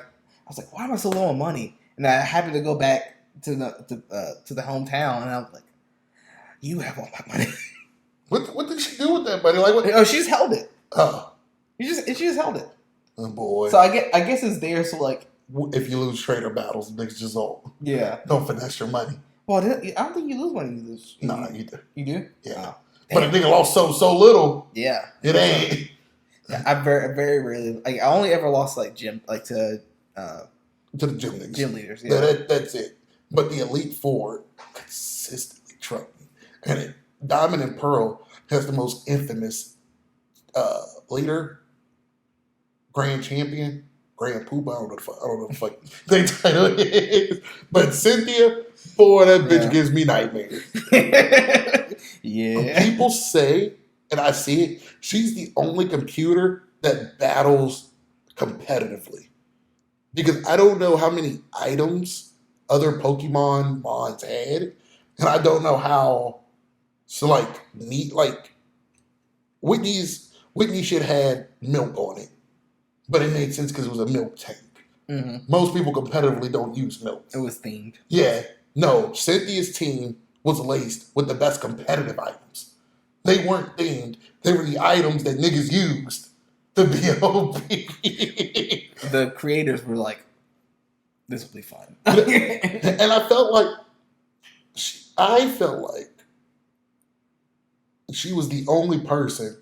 was like, why am I so low on money? And I happened to go back to the hometown, and I was like, you have all my money. What did she do with that money? Like, what? Oh, she just held it. Oh. She just held it. Oh, boy. So I guess it's there, so, like, if you lose trader battles, niggas just don't finesse your money. Well, I don't think you lose money. You lose. No, not either. You do? Yeah. Oh, but a nigga lost so little. Yeah. It ain't. Yeah, I very rarely. Like, I only ever lost to to the gym niggas. Gym leaders. Yeah. That's it. But the Elite Four consistently truck me. And Diamond and Pearl has the most infamous leader, Grand Champion. Grand Poop, I don't know the fuck they title is. But Cynthia, boy, that bitch gives me nightmares. Yeah. People say, and I see it, she's the only computer that battles competitively. Because I don't know how many items other Pokemon mods had. And I don't know how, Whitney shit had milk on it. But it made sense because it was a milk tank. Mm-hmm. Most people competitively don't use milk. It was themed. Yeah. No, Cynthia's team was laced with the best competitive items. They weren't themed. They were the items that niggas used to be OP. The creators were like, this will be fun. And I felt like she was the only person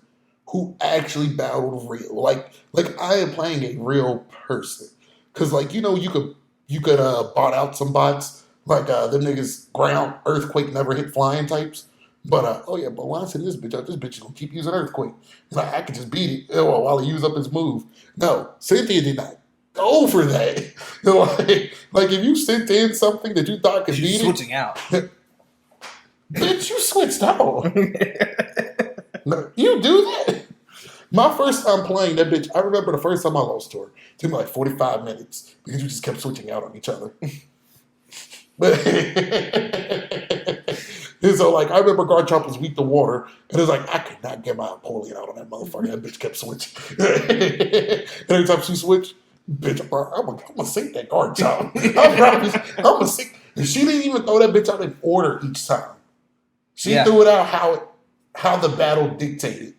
who actually battled real. Like I am playing a real person. Cause you could bot out some bots, like them niggas ground earthquake never hit flying types. But but when I send this bitch out, this bitch is gonna keep using earthquake. Like I could just beat it while he use up his move. No, Cynthia did not go for that. like if you sent in something that you thought could beat switching out. Bitch, you switched out. No, you do that? My first time playing that bitch, I remember the first time I lost to her. It took me like 45 minutes because you just kept switching out on each other. But and so I remember Garchomp was weak to water, and it was like I could not get my Napoleon out on that motherfucker. That bitch kept switching. And every time she switched, bitch, I'm gonna sink that Garchomp. I'm gonna sink. And she didn't even throw that bitch out in order each time. She threw it out how the battle dictated.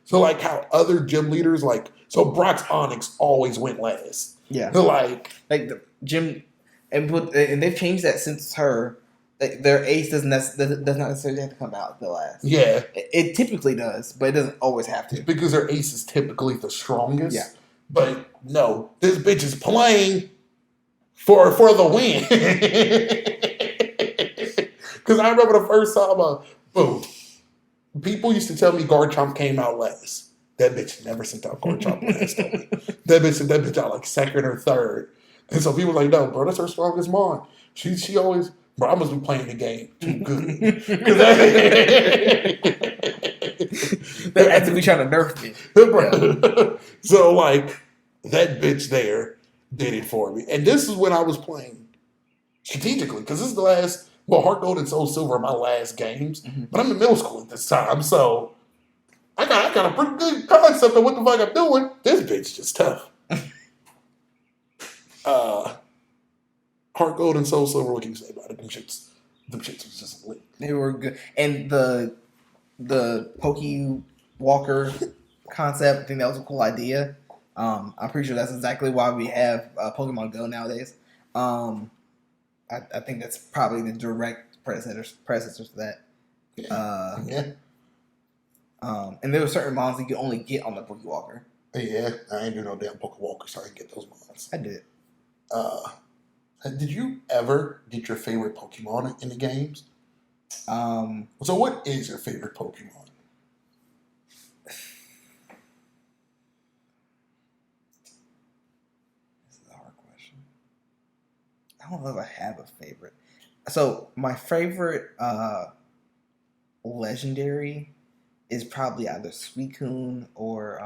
So how other gym leaders so Brock's Onyx always went last. Yeah. Like the gym and they've changed that since her. Their ace does not necessarily have to come out the last. Yeah. It typically does, but it doesn't always have to. Because their ace is typically the strongest. Yeah. But no, this bitch is playing for the win. Because I remember the first time, boom. People used to tell me Garchomp came out last. That bitch never sent out Cornchop Blast on me. That bitch sent that bitch out like second or third. And so people were like, no, bro, that's her strongest mon. She always, bro, I must be playing the game too good. They're actively trying to nerf me. Bro. So like that bitch there did it for me. And this is when I was playing strategically, because this is the last, well, Heart Gold and Soul Silver are my last games, but I'm in middle school at this time, so I got a pretty good concept of what the fuck I'm doing. This bitch just tough. Heart Gold and Soul Silver, what can you say about it? Them shits was just lit. They were good, and the Poke Walker concept, I think that was a cool idea. I'm pretty sure that's exactly why we have Pokemon Go nowadays. I think that's probably the direct predecessors to that. Yeah. And there were certain mons you could only get on the Poke Walker. Yeah, I ain't do no damn Poke Walker, so I didn't get those mons. I did. Did you ever get your favorite Pokemon in the games? So what is your favorite Pokemon? This is a hard question. I don't know if I have a favorite. So my favorite legendary is probably either Suicune or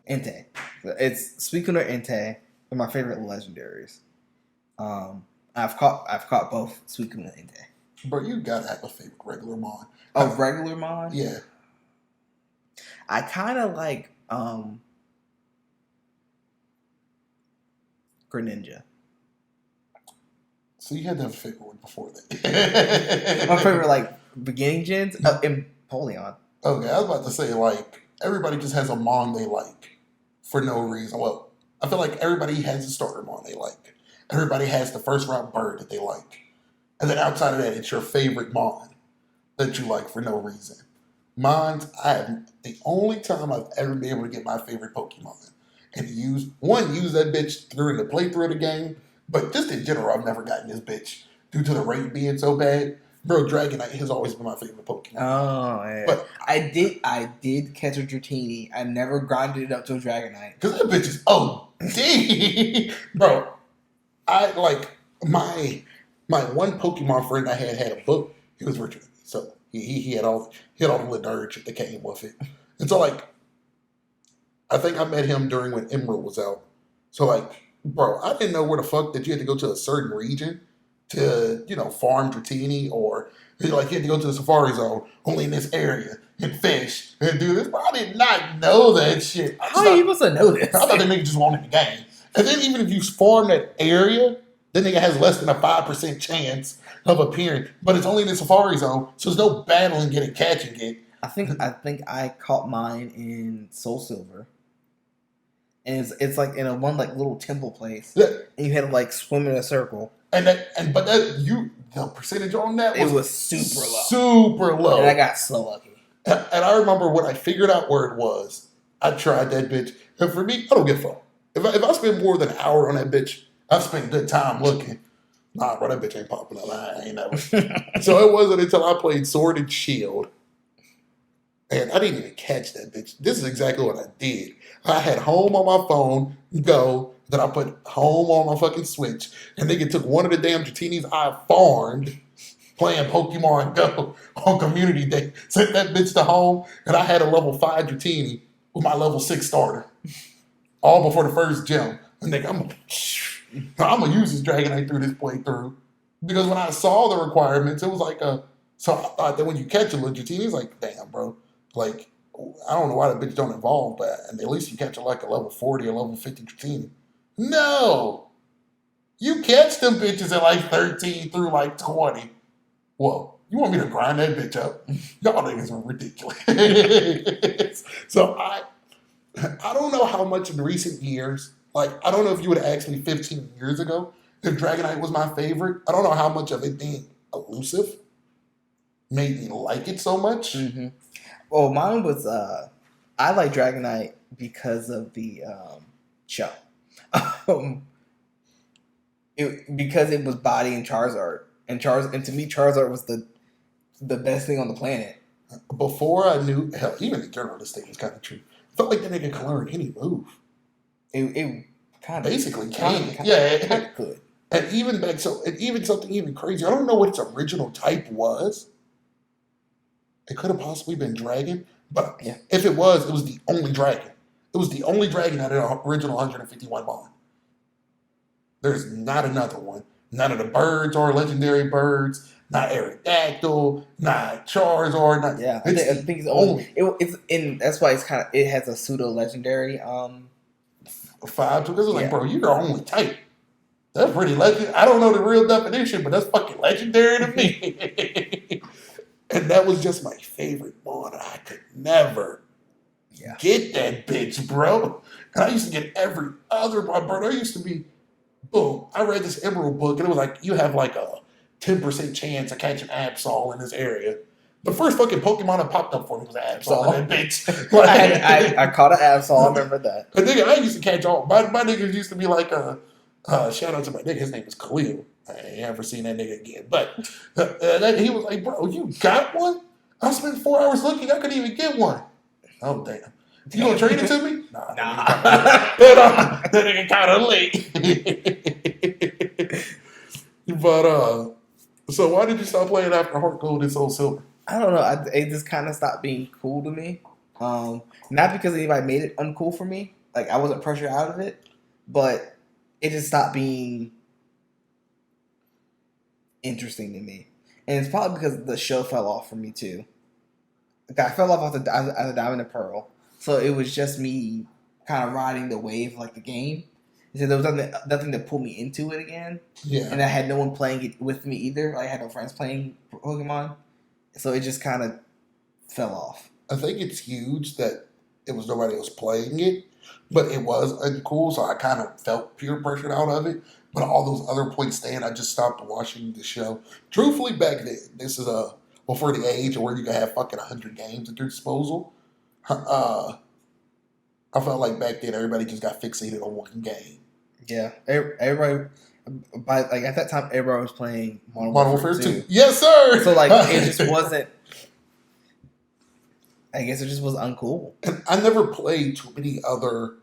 Entei. It's Suicune or Entei. They're my favorite legendaries. I've caught both Suicune and Entei. Bro, you gotta have a favorite regular mon. Oh, regular mon? Yeah. I kind of like Greninja. So you had to have a favorite one before that. My favorite, like, beginning gens? Empoleon. Okay, I was about to say, like, everybody just has a mon they like for no reason. Well, I feel like everybody has a starter mon they like. Everybody has the first round bird that they like. And then outside of that, it's your favorite mon that you like for no reason. Mine's, the only time I've ever been able to get my favorite Pokemon and use that bitch during the playthrough of the game, but just in general, I've never gotten this bitch due to the rate being so bad. Bro, Dragonite has always been my favorite Pokemon. Oh, yeah. But I did catch a Dratini. I never grinded it up to a Dragonite. Because that bitch is OD. Bro, I like my one Pokemon friend I had a book. He was Richard. So he had all the little nerd shit that came with it. And so like I think I met him during when Emerald was out. So like, bro, I didn't know where the fuck that you had to go to a certain region to, farm Dratini, or like you had to go to the Safari Zone only in this area and fish and do this. But I did not know that shit. How are you supposed to know this? I thought that nigga just wanted the game. And then even if you farm that area, that nigga has less than a 5% chance of appearing. But it's only in the Safari Zone, so there's no battling catching it. I think I caught mine in Soul Silver. And it's like in a one like little temple place. Yeah. And you had to like swim in a circle. The percentage on that was super low. Super low. And I got so lucky. And I remember when I figured out where it was, I tried that bitch. And for me, I don't give a fuck. If I spend more than an hour on that bitch, I've spent good time looking. Nah, bro, that bitch ain't popping up. I ain't never. So it wasn't until I played Sword and Shield. And I didn't even catch that bitch. This is exactly what I did. I had home on my phone, Go, then I put home on my fucking Switch, and nigga took one of the damn Dratinis I farmed playing Pokemon Go on Community Day, sent that bitch to home, and I had a level 5 Dratini with my level 6 starter. All before the first gym. And nigga, I'm gonna use this Dragonite through this playthrough. Because when I saw the requirements, it was like so I thought that when you catch a little Dratini, it's like, damn, bro. Like, I don't know why that bitch don't evolve, but at least you catch like a level 40 or level 50 Dratini. No! You catch them bitches at like 13 through like 20. Whoa. You want me to grind that bitch up? Y'all niggas are ridiculous. So I don't know how much in recent years, like, I don't know if you would have asked me 15 years ago if Dragonite was my favorite. I don't know how much of it being elusive made me like it so much. Mm-hmm. Well, mine was, I like Dragonite because of the show. Because it was bodying Charizard. And to me, Charizard was the best thing on the planet. Before I knew, hell, even in general, this thing was kind of true. felt like that nigga could learn any move. It kind of Basically, yeah. kind of could. And even something even crazy. I don't know what its original type was. It could have possibly been dragon, but Yeah. if it was the only dragon. It was the only dragon out of the original 151 bond. There's not another one. None of the birds are legendary birds. Not Aerodactyl. Not Charizard. Not, Yeah, I think it's only. It's in. That's why it has a pseudo legendary. 5 because it's like, bro, you're the only type. That's pretty legend. I don't know the real definition, but that's fucking legendary to me. And that was just my favorite one. I could never get that bitch, bro. And I used to get every other one, bro. There used to be, boom, I read this Emerald book, and it was like, you have like a 10% chance of catching Absol in this area. The first fucking Pokemon that popped up for me was an Absol in that bitch. Like, I caught an Absol, I remember that. A nigga, I used to catch all, my niggas used to be like, shout out to my nigga, his name is Khalil. I ain't ever seen that nigga again. But he was like, bro, you got one? I spent 4 hours looking, I couldn't even get one. Oh, damn. You gonna trade it to me? Nah. That nigga kind of late. But, so why did you stop playing after Heart Gold and Soul Silver? I don't know. It just kind of stopped being cool to me. Not because anybody made it uncool for me. Like, I wasn't pressured out of it. But it just stopped being interesting to me. And it's probably because the show fell off for me, too. Like, I fell off the Diamond and Pearl. So it was just me kind of riding the wave like the game. So there was nothing to pull me into it again. Yeah. And I had no one playing it with me either. Like, I had no friends playing Pokemon. So it just kind of fell off. I think it's huge that it was nobody else playing it, but it was uncool, so I kind of felt peer pressured out of it. But all those other points stand, I just stopped watching the show. Truthfully, back then, this is for the age where you can have fucking 100 games at your disposal. I felt like back then everybody just got fixated on one game. Yeah, everybody. Like at that time, everybody was playing Modern Warfare 2. Yes, sir. So like, it just wasn't. I guess it just was uncool. And I never played too many other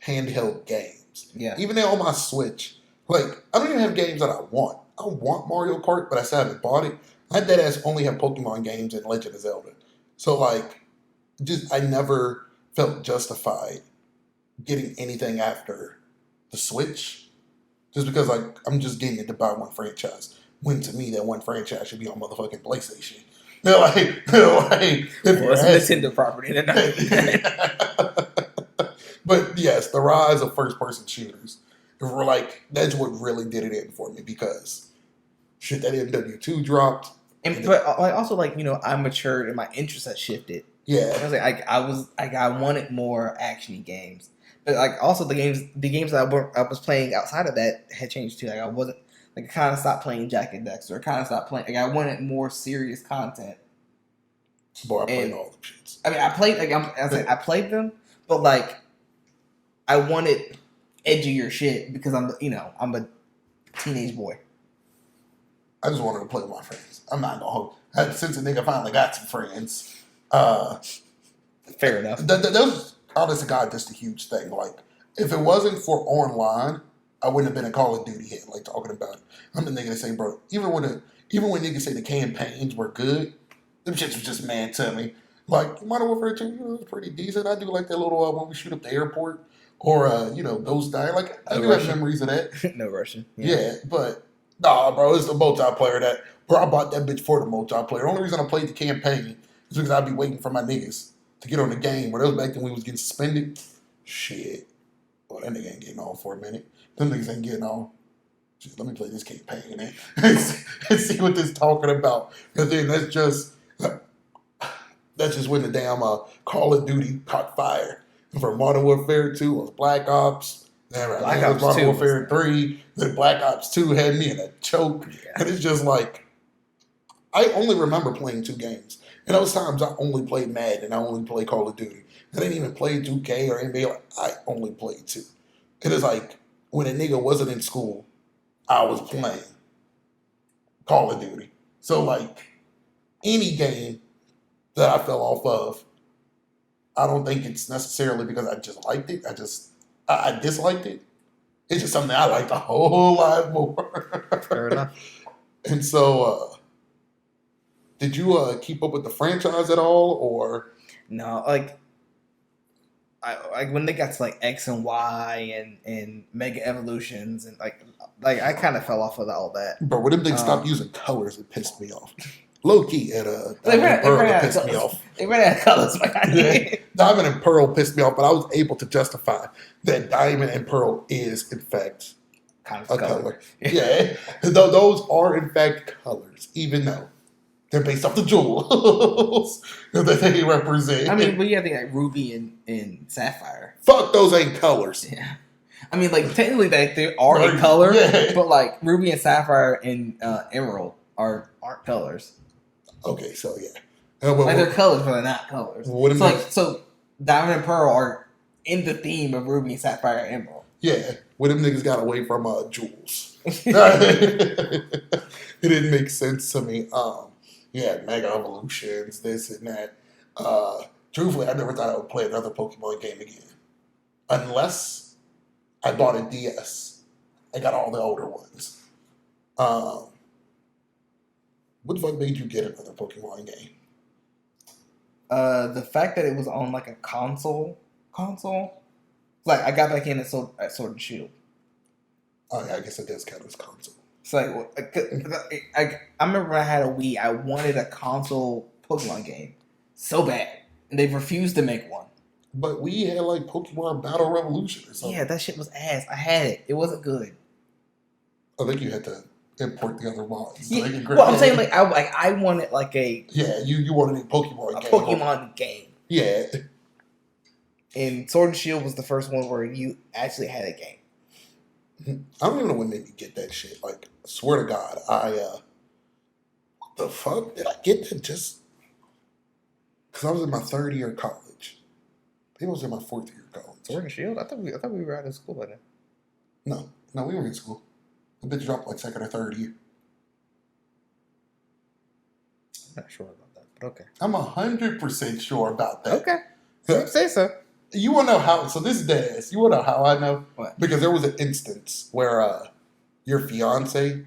handheld games. Yeah. Even on my Switch, like I don't even have games that I want. I want Mario Kart, but I still haven't bought it. I deadass only have Pokemon games and Legend of Zelda. So like, I never felt justified getting anything after the Switch. Just because like I'm just getting it to buy one franchise. When to me that one franchise should be on motherfucking PlayStation. They're like if it's a Nintendo property. But yes, the rise of first person shooters. We're like, that's what really did it in for me because shit, that MW2 dropped. But like also like, you know, I matured and my interests had shifted. Yeah. I was like I wanted more actiony games. But like also the games that I was playing outside of that had changed too. Like I wasn't like I kind of stopped playing Jack and Dexter. I kind of stopped playing. Like I wanted more serious content. Boy, I played all the shits. I mean, I played like I played them, but like I wanted edgier shit because I'm a teenage boy. I just wanted to play with my friends. I'm not gonna hold. Since a nigga finally got some friends. Fair enough. That was honest to God, just a huge thing. Like, if it wasn't for online, I wouldn't have been a Call of Duty head, like talking about it. I'm the nigga that say, bro, even when niggas say the campaigns were good, them shits was just mad to me. Like, Modern Warfare 2, it was pretty decent. I do like that little when we shoot up the airport or Ghost Die. Like, I do have memories of that. No Russian. Yeah, but nah, bro, it's the multiplayer bro, I bought that bitch for the multiplayer. The only reason I played the campaign is because I'd be waiting for my niggas to get on the game. Where that was back then we was getting suspended. Shit. Boy, that nigga ain't getting on for a minute. Them niggas ain't getting on. Just let me play this campaign, man. and see what this talking about. And then that's just when the damn Call of Duty caught fire. And for Modern Warfare 2 was Black Ops. Then Black Ops Modern 2 Warfare 3. Then Black Ops 2 had me in a choke. Yeah. And it's just like, I only remember playing 2 games. And those times I only played Madden and I only played Call of Duty. I didn't even play 2K or NBA. Like, I only played 2. It is like when a nigga wasn't in school, I was playing Call of Duty. So like any game that I fell off of, I don't think it's necessarily because I just liked it. I disliked it. It's just something I liked a whole lot more. Fair enough. And so, did you keep up with the franchise at all, or No, like when they got to like X and Y and Mega Evolutions and like I kind of fell off of all that. bro? When them things stopped using colors, it pissed me off. Low key, at They ran Pearl, it out of pissed me colors. off. They ran out of colors. Yeah. Diamond and Pearl pissed me off, but I was able to justify that Diamond and Pearl is in fact Kind of a color. color. Yeah, though those are in fact colors, even though they're based off the jewels that they represent. I mean, but you have to like Ruby and Sapphire. Fuck, those ain't colors. Yeah. I mean, like technically they are a Right, color, yeah. but like Ruby and Sapphire and Emerald aren't colors. Okay, so yeah. Like they're colors, but they're not colors. What am So I- like so Diamond and Pearl are in the theme of Ruby and Sapphire and Emerald. Yeah, where them niggas got away from jewels. It didn't make sense to me. Yeah, Mega Evolutions, this and that. Truthfully, I never thought I would play another Pokemon game again. Unless I bought a DS. I got all the older ones. What the fuck made you get another Pokemon game? The fact that it was on like a console, like I got back in at Sword and Shield. Oh yeah, I guess it does count as console. It's like I remember when I had a Wii, I wanted a console Pokemon game so bad, and they refused to make one. But we had like Pokemon Battle Revolution or something. Yeah, that shit was ass. I had it. It wasn't good. I think you had to import the other mods. Yeah, Make it great. well, I'm saying I wanted like a Yeah, you wanted a Pokemon game. Pokemon game. Yeah. And Sword and Shield was the first one where you actually had a game. I don't even know what made me get that shit. Like, I swear to God, what the fuck? Did I get that just because I was in my third year of college? Maybe I was in my fourth year of college. Sword and Shield? I thought we were out of school by then. No, we were in school. The bitch dropped like second or third year. I'm not sure about that, but okay. I'm 100% sure about that. Okay. Say so. You want to know how? So this is deadass. You want to know how I know? What? Because there was an instance where your fiance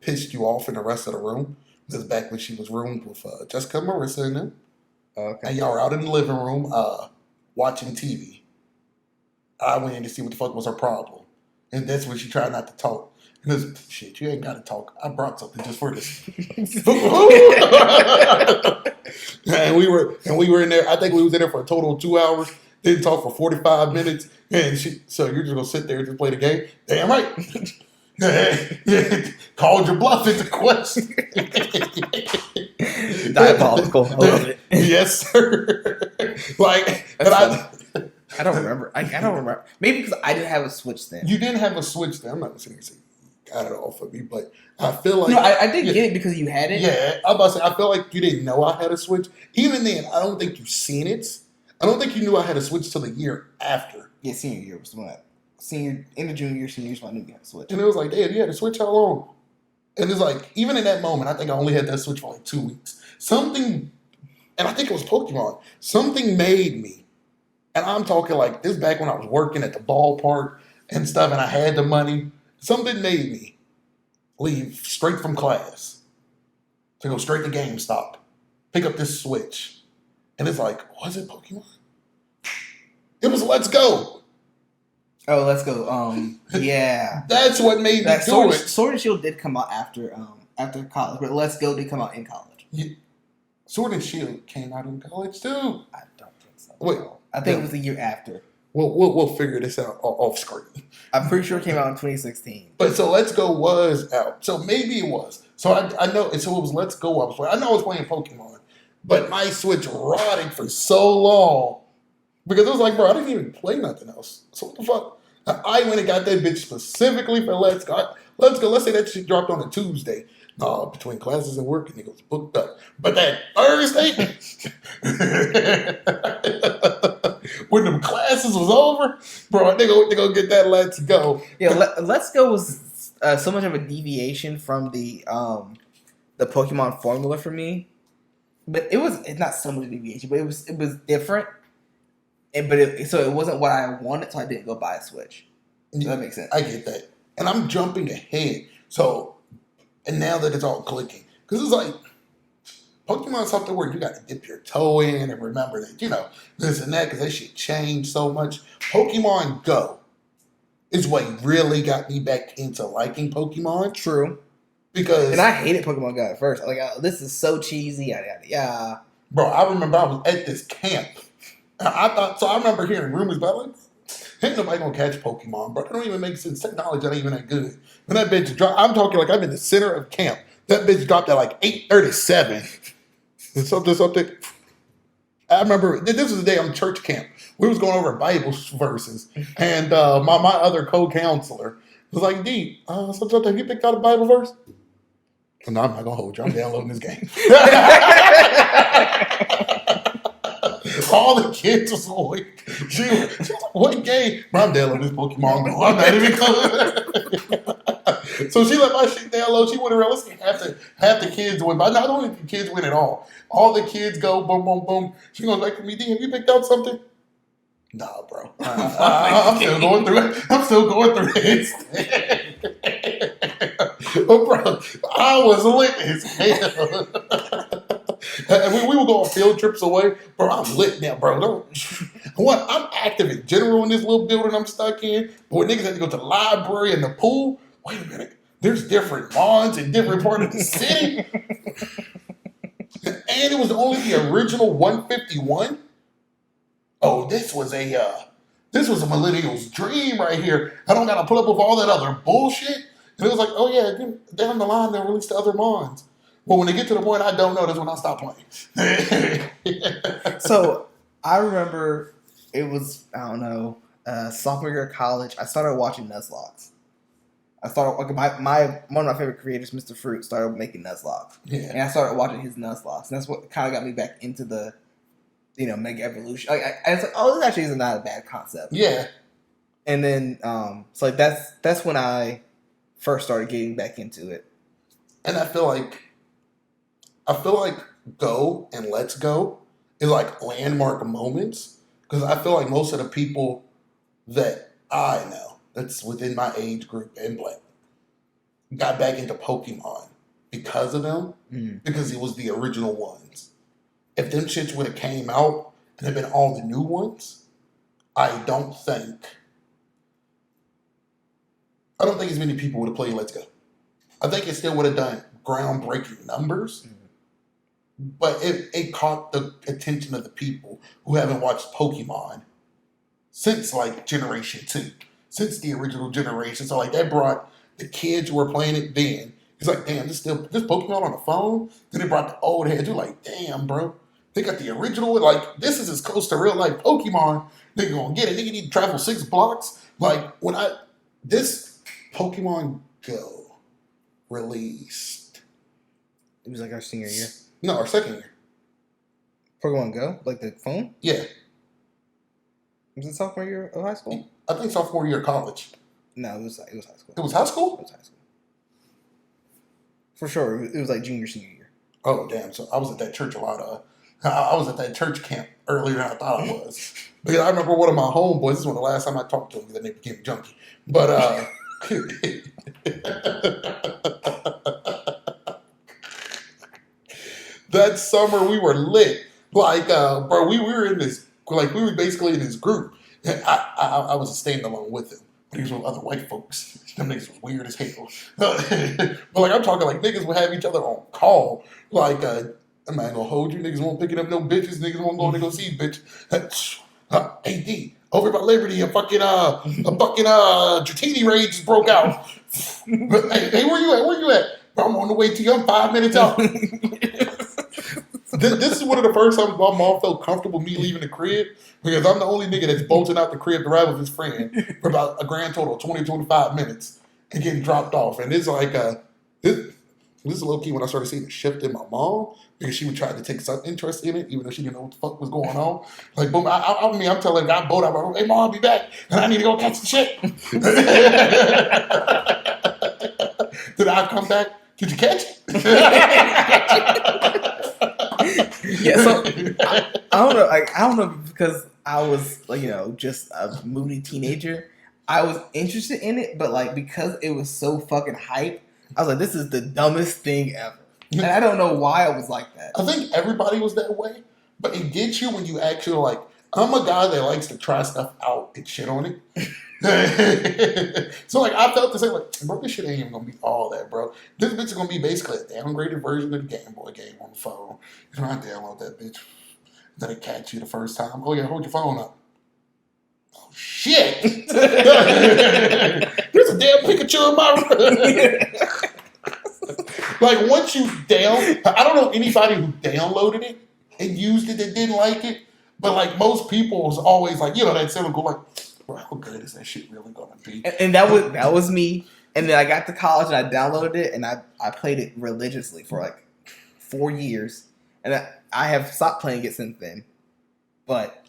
pissed you off in the rest of the room. This is back when she was roomed with Jessica, Marissa, and them. Okay. And y'all were out in the living room watching TV. I went in to see what the fuck was her problem. And that's when she tried not to talk. And this shit, you ain't got to talk. I brought something just for this. and we were in there. I think we was in there for a total of 2 hours. Didn't talk for 45 minutes. And so you're just gonna sit there and just play the game? Damn right. Called your bluff into question. Diabolical. I love it. Yes, sir. Like, That's and I don't remember. I don't remember. Maybe because I didn't have a Switch then. you didn't have a Switch there. I'm not saying you got it off of me, but I feel like No, I did get it because you had it. Yeah, I'm about to say I feel like you didn't know I had a Switch. Even then, I don't think you've seen it. I don't think you knew I had a Switch till the year after. Yeah, senior year was when in the junior year, senior year, when I knew you had a Switch. And it was like, Dad, you had a Switch how long? And it's like, even in that moment, I think I only had that Switch for like 2 weeks. Something, and I think it was Pokemon, something made me, and I'm talking like this back when I was working at the ballpark and stuff, and I had the money, something made me leave straight from class to go straight to GameStop, pick up this Switch. And it's like, was it Pokemon? It was Let's Go. Oh, let's go. Yeah. That's what made me do it. Sword and Shield did come out after college, but Let's Go did come out in college. Yeah. Sword and Shield came out in college too. I don't think so. Wait. I think it was the year after. We'll figure this out off screen. I'm pretty sure it came out in 2016. But so Let's Go was out. So maybe it was. So I know. And so it was Let's Go. I was playing. I know I was playing Pokemon. But my Switch rotted for so long because it was like, bro, I didn't even play nothing else. So what the fuck? I went and got that bitch specifically for Let's Go. Let's Go. Let's say that shit dropped on a Tuesday. Between classes and work, and it was booked up. But that Thursday, when them classes was over, bro, they go get that Let's Go. Yeah, Let's Go was so much of a deviation from the Pokemon formula for me. But it's not so much deviation, but it was different. So it wasn't what I wanted, so I didn't go buy a Switch. Does that make sense? I get that. And I'm jumping ahead. So, and now that it's all clicking. Because it's like, Pokemon's something where you got to dip your toe in and remember that, this and that, because that shit changed so much. Pokemon Go is what really got me back into liking Pokemon. True. Because... And I hated Pokemon Go at first. Like, this is so cheesy, yada, yada, yada. Bro, I remember I was at this camp. I remember hearing rumors about, like, ain't nobody gonna catch Pokemon, bro. It don't even make sense. Technology ain't even that good. When that bitch dropped, I'm talking like I'm in the center of camp. That bitch dropped at like 8:37. Something. I remember this was the day I'm church camp. We was going over Bible verses, and my other co-counselor was like, "D, sometimes have you picked out a Bible verse?" No, I'm not gonna hold you. I'm downloading this game. All the kids was like, she was like, what game? Bro, I'm downloading this Pokemon Go. I'm not even coming. So she let my shit download. She went around. Let's see, half the kids win. But not only the kids win at all the kids go boom, boom, boom. She goes back to me, D, have you picked out something? Nah, bro. I'm still going through it. I'm still going through it. Oh, bro, I was lit as hell. And we would go on field trips away. Bro, I'm lit now, bro. I'm active in general in this little building I'm stuck in. But when niggas had to go to the library and the pool, wait a minute. There's different lawns in different parts of the city. And it was only the original 151. Oh, this was a millennial's dream right here. I don't gotta put up with all that other bullshit. And it was like, oh yeah, down the line they'll release the other mons. Well, when they get to the point I don't know, that's when I stop playing. So I remember it was, I don't know, sophomore year of college. I started watching Nuzlocke. I started one of my favorite creators, Mr. Fruit, started making Nuzlocke. Yeah. And I started watching his Nuzlocke. And that's what kind of got me back into the, Mega Evolution. Like, I was like, oh, this actually is not a bad concept. Yeah. And then, so like that's when I first started getting back into it. And I feel like Go and Let's Go is like landmark moments, because I feel like most of the people that I know that's within my age group and Black got back into Pokemon because of them, because it was the original ones. If them shits would have came out and had been all the new ones, I don't think as many people would have played Let's Go. I think it still would have done groundbreaking numbers, but it caught the attention of the people who haven't watched Pokemon since like Generation 2, since the original generation. So like that brought the kids who were playing it then. It's like, damn, this Pokemon on the phone. Then it brought the old heads. You're like, damn, bro. They got the original. Like, this is as close to real life Pokemon. They're gonna get it. Nigga need to travel 6 blocks. Like this Pokemon Go released. It was like our senior year. No, our second year. Pokemon Go? Like the phone? Yeah. Was it sophomore year of high school? I think sophomore year of college. No, it was high school. It was high school? It was high school. For sure. It was like senior year. Oh, damn. So I was at that church a lot. I was at that church camp earlier than I thought I was. Because I remember one of my homeboys, this was the last time I talked to him, because they became junkie. But, that summer we were lit. Like, bro, we were in this, like, we were basically in this group. And I was staying along with him. But he was with other white folks. Them niggas was weird as hell. But, like, I'm talking like niggas would have each other on call. Like, I'm not gonna hold you. Niggas won't picking up no bitches. Niggas won't go to go see bitch. Hey, D, over by Liberty, a fucking Dratini raid just broke out. Hey, where you at? Where you at? Bro, I'm on the way to you. I'm 5 minutes out. This is one of the first times my mom felt comfortable me leaving the crib, because I'm the only nigga that's bolting out the crib to ride with his friend for about a grand total of 20, 25 minutes and getting dropped off. And it's like, this is low key when I started seeing a shift in my mom, because she would try to take some interest in it, even though she didn't know what the fuck was going on. Like, boom, I'm telling her, I boat out, hey, mom, I'll be back, and I need to go catch the shit. Did I come back? Did you catch it? Yeah, so I don't know. Like, I don't know, because I was like, just a moody teenager. I was interested in it, but like because it was so fucking hype, I was like, this is the dumbest thing ever. And I don't know why I was like that. I think everybody was that way, but it gets you when you actually like. I'm a guy that likes to try stuff out and shit on it. So like I felt the same, like, bro, this shit ain't even gonna be all that, bro. This bitch is gonna be basically a downgraded version of the Game Boy game on the phone. You know, I download that bitch. Then it catch you the first time. Oh yeah, hold your phone up. Oh shit! There's a damn Pikachu in my room. Like once you I don't know anybody who downloaded it and used it that didn't like it, but like most people was always like, that cynical, like, bro, how good is that shit really gonna be? And that was me. And then I got to college and I downloaded it and I played it religiously for like 4 years. And I have stopped playing it since then. But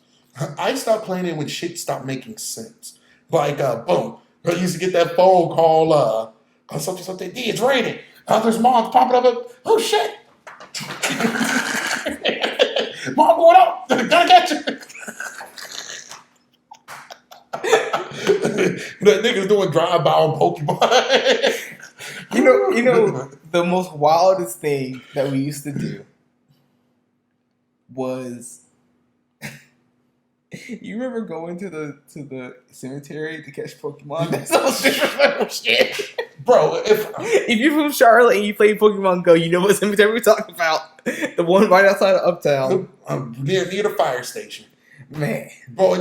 I stopped playing it when shit stopped making sense. Like, boom. I used to get that phone call, something, D, it's raining. There's moms popping up. Oh, shit. Mom going out. Gotta catch you. That nigga's doing drive-by on Pokemon. you know, the most wildest thing that we used to do was, you remember going to the cemetery to catch Pokemon? That's the most disrespectful shit. Bro, if you're from Charlotte and you play Pokemon Go, you know what cemetery we're talking about. The one right outside of Uptown. Near the fire station. Man. Bro,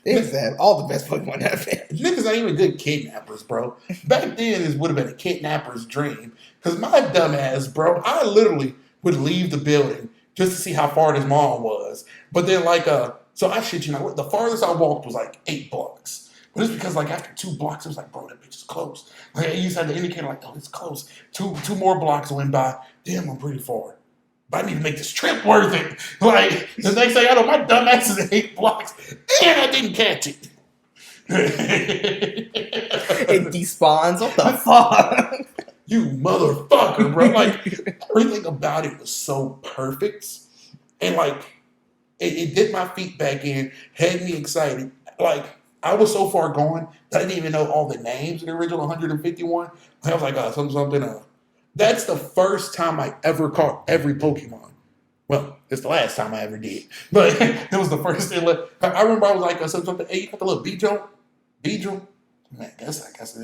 niggas have all the best Pokemon ever. Niggas ain't even good kidnappers, bro. Back then, this would have been a kidnapper's dream. Because my dumb ass, bro, I literally would leave the building just to see how far this mall was. But then, so I shit you not, the farthest I walked was like 8 blocks. But it's because, like, after 2 blocks, it was like, bro, that bitch is close. Like, I used to have the indicator, like, oh, it's close. Two more blocks went by. Damn, I'm pretty far. But I need to make this trip worth it. Like, the next thing I know, my dumb ass is 8 blocks, and I didn't catch it. It despawns? What the fuck? You motherfucker, bro. Like, everything about it was so perfect. And, like, it did my feet back in, had me excited. Like, I was so far gone that I didn't even know all the names of the original 151. I was like, something. That's the first time I ever caught every Pokemon. Well, it's the last time I ever did. But it was the first thing. I remember I was like, something, hey, you got the little Beedrill? Man, I guess,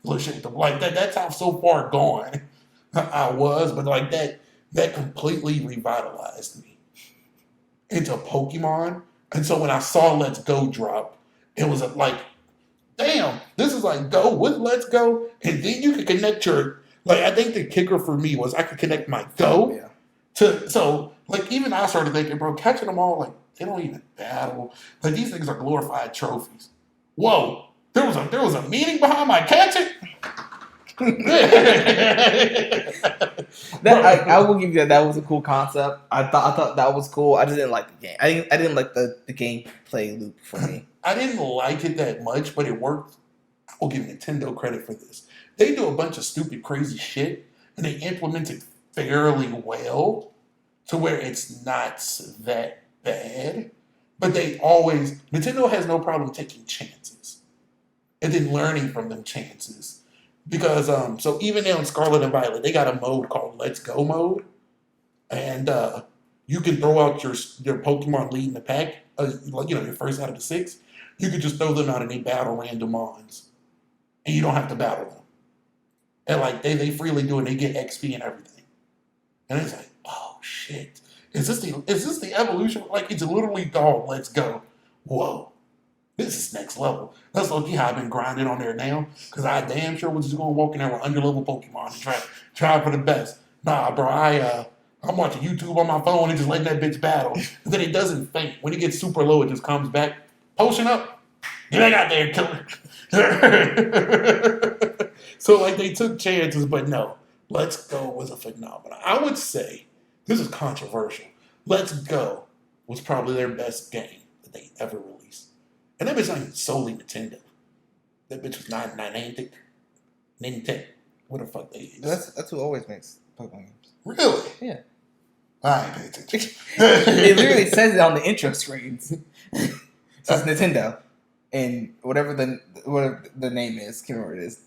little shit. Like, that's how so far gone I was. But, like, that completely revitalized me into Pokemon. And so when I saw Let's Go drop, it was like, damn, this is like Go with Let's Go. And then you could connect I think the kicker for me was I could connect my Go so, like, even I started thinking, bro, catching them all, like, they don't even battle. Like, these things are glorified trophies. Whoa, there was a meaning behind my catching? I will give you that. That was a cool concept. I thought that was cool. I just didn't like the game. I didn't like the gameplay loop for me. I didn't like it that much, but it worked. I will give Nintendo credit for this. They do a bunch of stupid, crazy shit, and they implement it fairly well to where it's not that bad. But Nintendo has no problem taking chances and then learning from them chances. Because, so even now in Scarlet and Violet, they got a mode called Let's Go mode. And you can throw out your Pokemon leading the pack, your first out of the 6. You could just throw them out and they battle random mons. And you don't have to battle them. And like they freely do it, they get XP and everything. And it's like, oh shit. Is this the evolution? Like, it's literally called Let's Go. Whoa. This is next level. That's low-key how I've been grinding on there now. Because I damn sure was just going to walk in there with under-level Pokemon and try for the best. Nah, bro, I'm watching YouTube on my phone and just letting that bitch battle. And then it doesn't faint. When it gets super low, it just comes back. Potion up. Get back out there, killer. So, like, they took chances, but no. Let's Go was a phenomenon. I would say, this is controversial, Let's Go was probably their best game that they ever released. And that bitch not even solely Nintendo. That bitch was not Niantic. Nintendo. What the fuck they is. That's who always makes Pokemon games. Really? Yeah. I ain't paying attention. It literally says it on the intro screens. It says Nintendo and whatever the name is, can't remember what it is,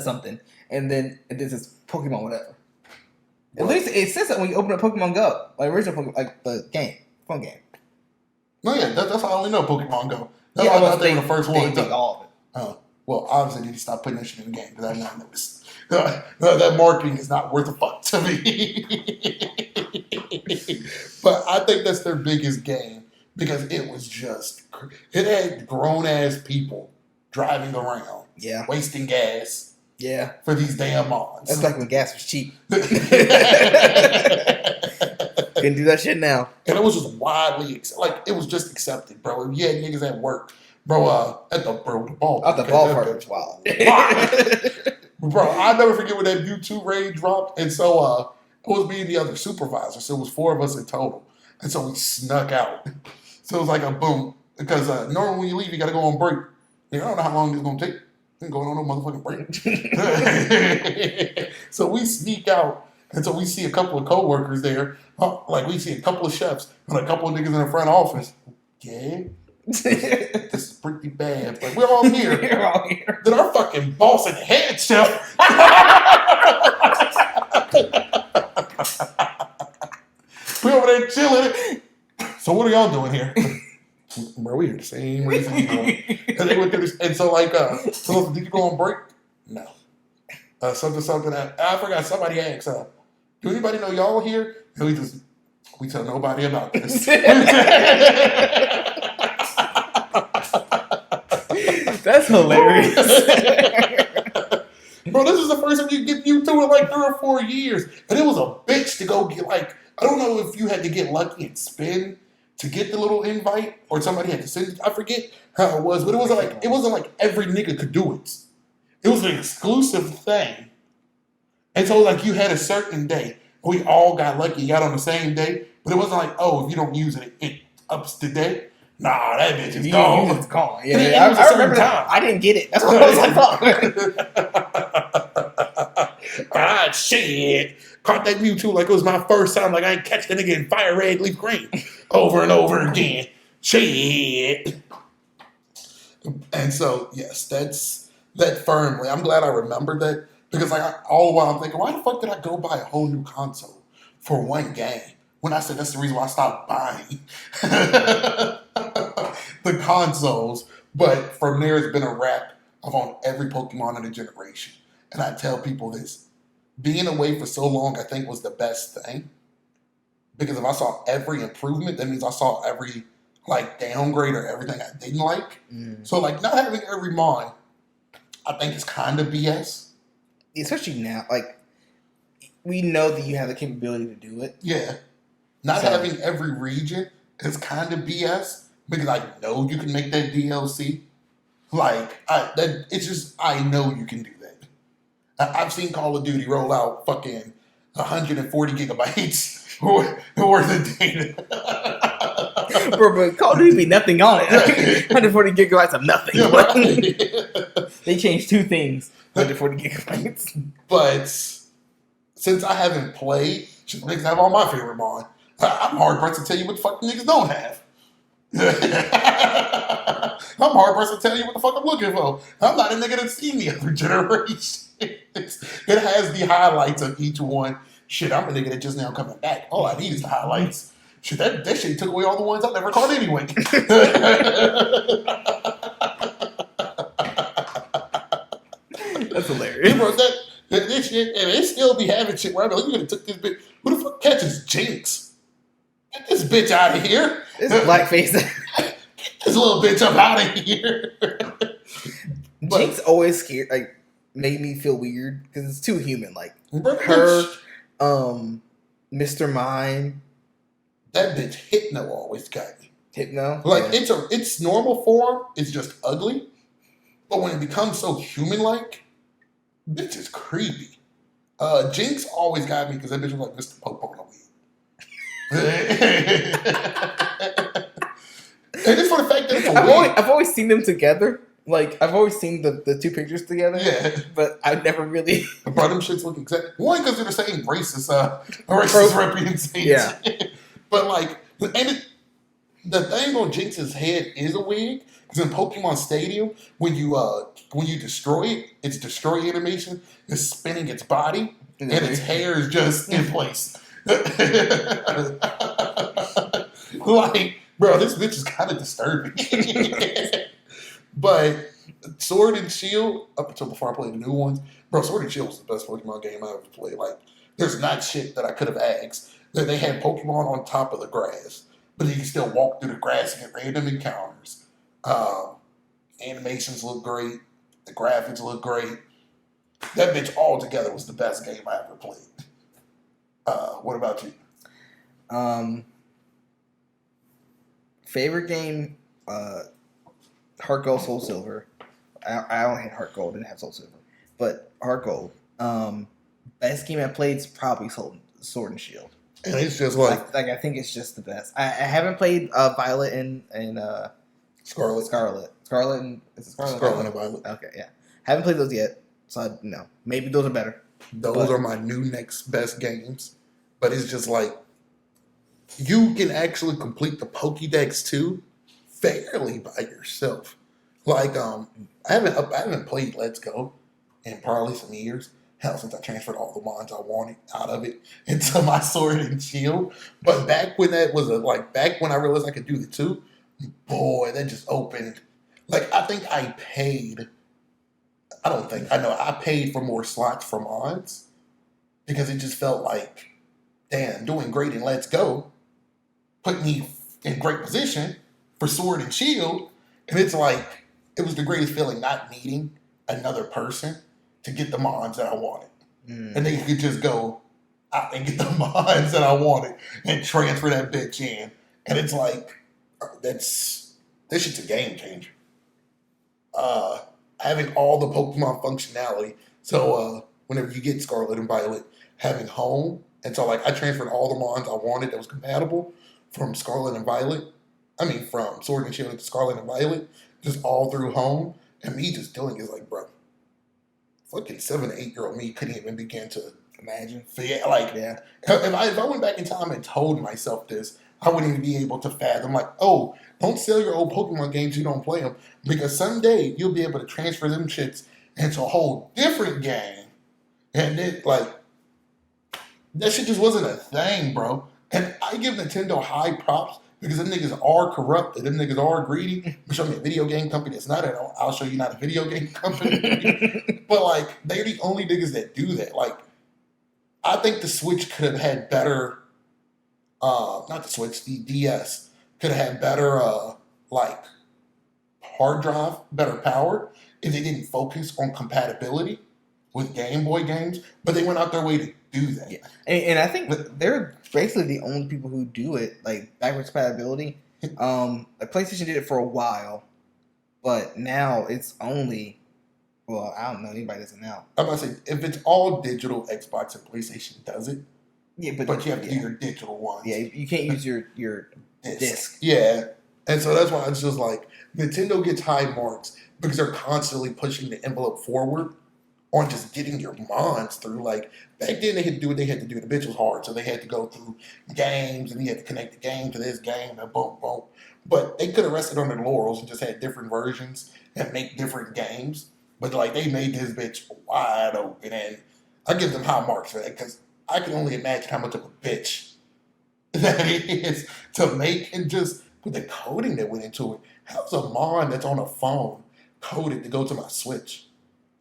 something, and then this is Pokemon whatever. At least it says that when you open up Pokemon Go, like original Pokemon, like the game, phone game. No, yeah, that's how I only know Pokemon Go. That's Yeah, why I thought they were the first one. They take all of it. Oh, well, obviously they need to stop putting that shit in the game because I not noticed. That marketing is not worth a fuck to me. But I think that's their biggest game because it was just, it had grown ass people driving around, Yeah, wasting gas yeah. for these damn mods. That's like when gas was cheap. Couldn't do that shit now. And it was just widely, like, it was just accepted, bro. If you had niggas at work, bro, the ball. At the ballpark was wild. Bro, I'll never forget when that Mewtwo raid dropped. And so, it was me and the other supervisor. So it was 4 of us in total. And so we snuck out. So it was like a boom. Because normally when you leave, you got to go on break. I don't know how long it's going to take. You ain't going on no motherfucking break. So we sneak out. And so we see a couple of coworkers there. Like we see a couple of chefs and a couple of niggas in the front office. Yeah. This is pretty bad. Like, we're all here. We're all here. Then our fucking boss and head chef. We over there chilling. So what are y'all doing here? Bro, we here the same reason you know. And they went through this. And so like, so did you go on break? No. Something. I forgot. Somebody asked, do anybody know y'all here? And we tell nobody about this. That's hilarious. Bro, this is the first time you get Mewtwo in like 3 or 4 years. And it was a bitch to go get, like, I don't know if you had to get lucky and spin to get the little invite or somebody had to send it. I forget how it was, but it wasn't like every nigga could do it. It was an exclusive thing. And so like you had a certain day. We all got lucky, got on the same day, but it wasn't like, oh, if you don't use it, it ups the day. Nah, that bitch is gone. It's gone. Yeah, I remember that. I didn't get it. That's what I was like, fuck. Ah, shit. Caught that Mewtwo like it was my first time. Like I ain't catch the nigga in fire red, leaf green over and over again. Shit. And so, yes, that firmly. I'm glad I remembered that because like all the while I'm thinking, why the fuck did I go buy a whole new console for one game? When I said that's the reason why I stopped buying the consoles. But from there, it's been a wrap of on every Pokemon in the generation. And I tell people this. Being away for so long, I think, was the best thing. Because if I saw every improvement, that means I saw every, like, downgrade or everything I didn't like. Mm. So, like, not having every mon, I think is kind of BS. Especially now, like, we know that you have the capability to do it. Yeah. Not having every region is kind of BS. Because I know you can make that DLC. Like, it's just, I know you can do that. I've seen Call of Duty roll out fucking 140 gigabytes worth of data. Bro, but Call of Duty be nothing on it. 140 gigabytes of nothing. Yeah, right. They changed 2 things. 140 gigabytes. But since I haven't played, just niggas have all my favorite mon. I'm hard pressed to tell you what the fuck niggas don't have. I'm hard pressed to tell you what the fuck I'm looking for. I'm not a nigga that's seen the other generation. It has the highlights of each one. Shit, I'm a nigga that just now coming back. All I need is the highlights. Shit, that shit took away all the ones I never caught anyway. That's hilarious. Bro, this shit, and they still be having shit where I'm like, you could have took this bitch. Who the fuck catches Jinx? Get this bitch out of here. This blackface. Get this little bitch up out of here. Jinx always scared, like, made me feel weird because it's too human. Like her, Mr. Mime. That bitch Hypno always got me. Hypno? Like its normal form is just ugly. But when it becomes so human-like, bitch is creepy. Jinx always got me because that bitch was like Mr. Pope on the weed. And it's for the fact that it's a I've always seen them together. Like I've always seen the two pictures together, Yeah. but I never really. Bro, them shits look exact. One, because they're the same racist representation. Yeah. But like, the thing on Jinx's head is a wig. Because in Pokemon Stadium, when you destroy it, its destroy animation is spinning its body, and its hair is just in place. Like, bro, this bitch is kind of disturbing. But Sword and Shield, up until before I played the new ones, bro, Sword and Shield was the best Pokemon game I ever played. Like, there's not shit that I could have asked. That they had Pokemon on top of the grass, but you can still walk through the grass and get random encounters. Animations look great. The graphics look great. That bitch altogether was the best game I ever played. What about you? Favorite game, Heart Gold, Soul Silver. I only had Heart Gold, didn't have Soul Silver, but Heart Gold. Best game I played is probably Sword and Shield. And it's just like I think it's just the best. I haven't played Violet and Scarlet. Scarlet and is it Scarlet? Scarlet and Violet. Okay, yeah, haven't played those yet, so no, maybe those are better. Those are my new next best games. But it's just like you can actually complete the Pokédex too fairly by yourself. Like I haven't played Let's Go in probably some years. Hell, since I transferred all the mons I wanted out of it into my Sword and Shield. But back when that was back when I realized I could do the two, boy, that just opened. Like I think I paid. I paid for more slots for mods because it just felt like, damn, doing great in Let's Go put me in great position for Sword and Shield. And it's like, it was the greatest feeling not needing another person to get the mods that I wanted. And then you could just go out and get the mods that I wanted and transfer that bitch in. And it's like, this shit's a game changer. Having all the Pokemon functionality. So whenever you get Scarlet and Violet, having home. And so like I transferred all the mons I wanted that was compatible from Scarlet and Violet. I mean from Sword and Shield to Scarlet and Violet, just all through home. And me just doing it is like, bro, fucking 7 to 8 year old me couldn't even begin to Imagine. If I went back in time and told myself this, I wouldn't even be able to fathom, like, oh, don't sell your old Pokemon games, you don't play them, because someday you'll be able to transfer them shits into a whole different game. And it, like, that shit just wasn't a thing, bro. And I give Nintendo high props because them niggas are corrupted, them niggas are greedy. You show me a video game company that's not it, I'll show you not a video game company. But, like, they're the only niggas that do that. Like, I think the Switch could have had better... not the Switch, the DS could have had better, hard drive, better power if they didn't focus on compatibility with Game Boy games, but they went out their way to do that. Yeah. And I think they're basically the only people who do it, like backwards compatibility. PlayStation did it for a while, but now it's only... Well, I don't know. Anybody does it now. I'm about to say, if it's all digital, Xbox and PlayStation does it. Yeah, But you have to do your digital ones. Yeah, you can't use your disc. Yeah. And so that's why it's just like, Nintendo gets high marks because they're constantly pushing the envelope forward on just getting your mons through. Like, back then they had to do what they had to do. The bitch was hard, so they had to go through games, and you had to connect the game to this game, and boom, boom. But they could have rested on their laurels and just had different versions and make different games. But, like, they made this bitch wide open, and I give them high marks for that, because I can only imagine how much of a bitch that is to make, and just with the coding that went into it. How's a mod that's on a phone coded to go to my Switch?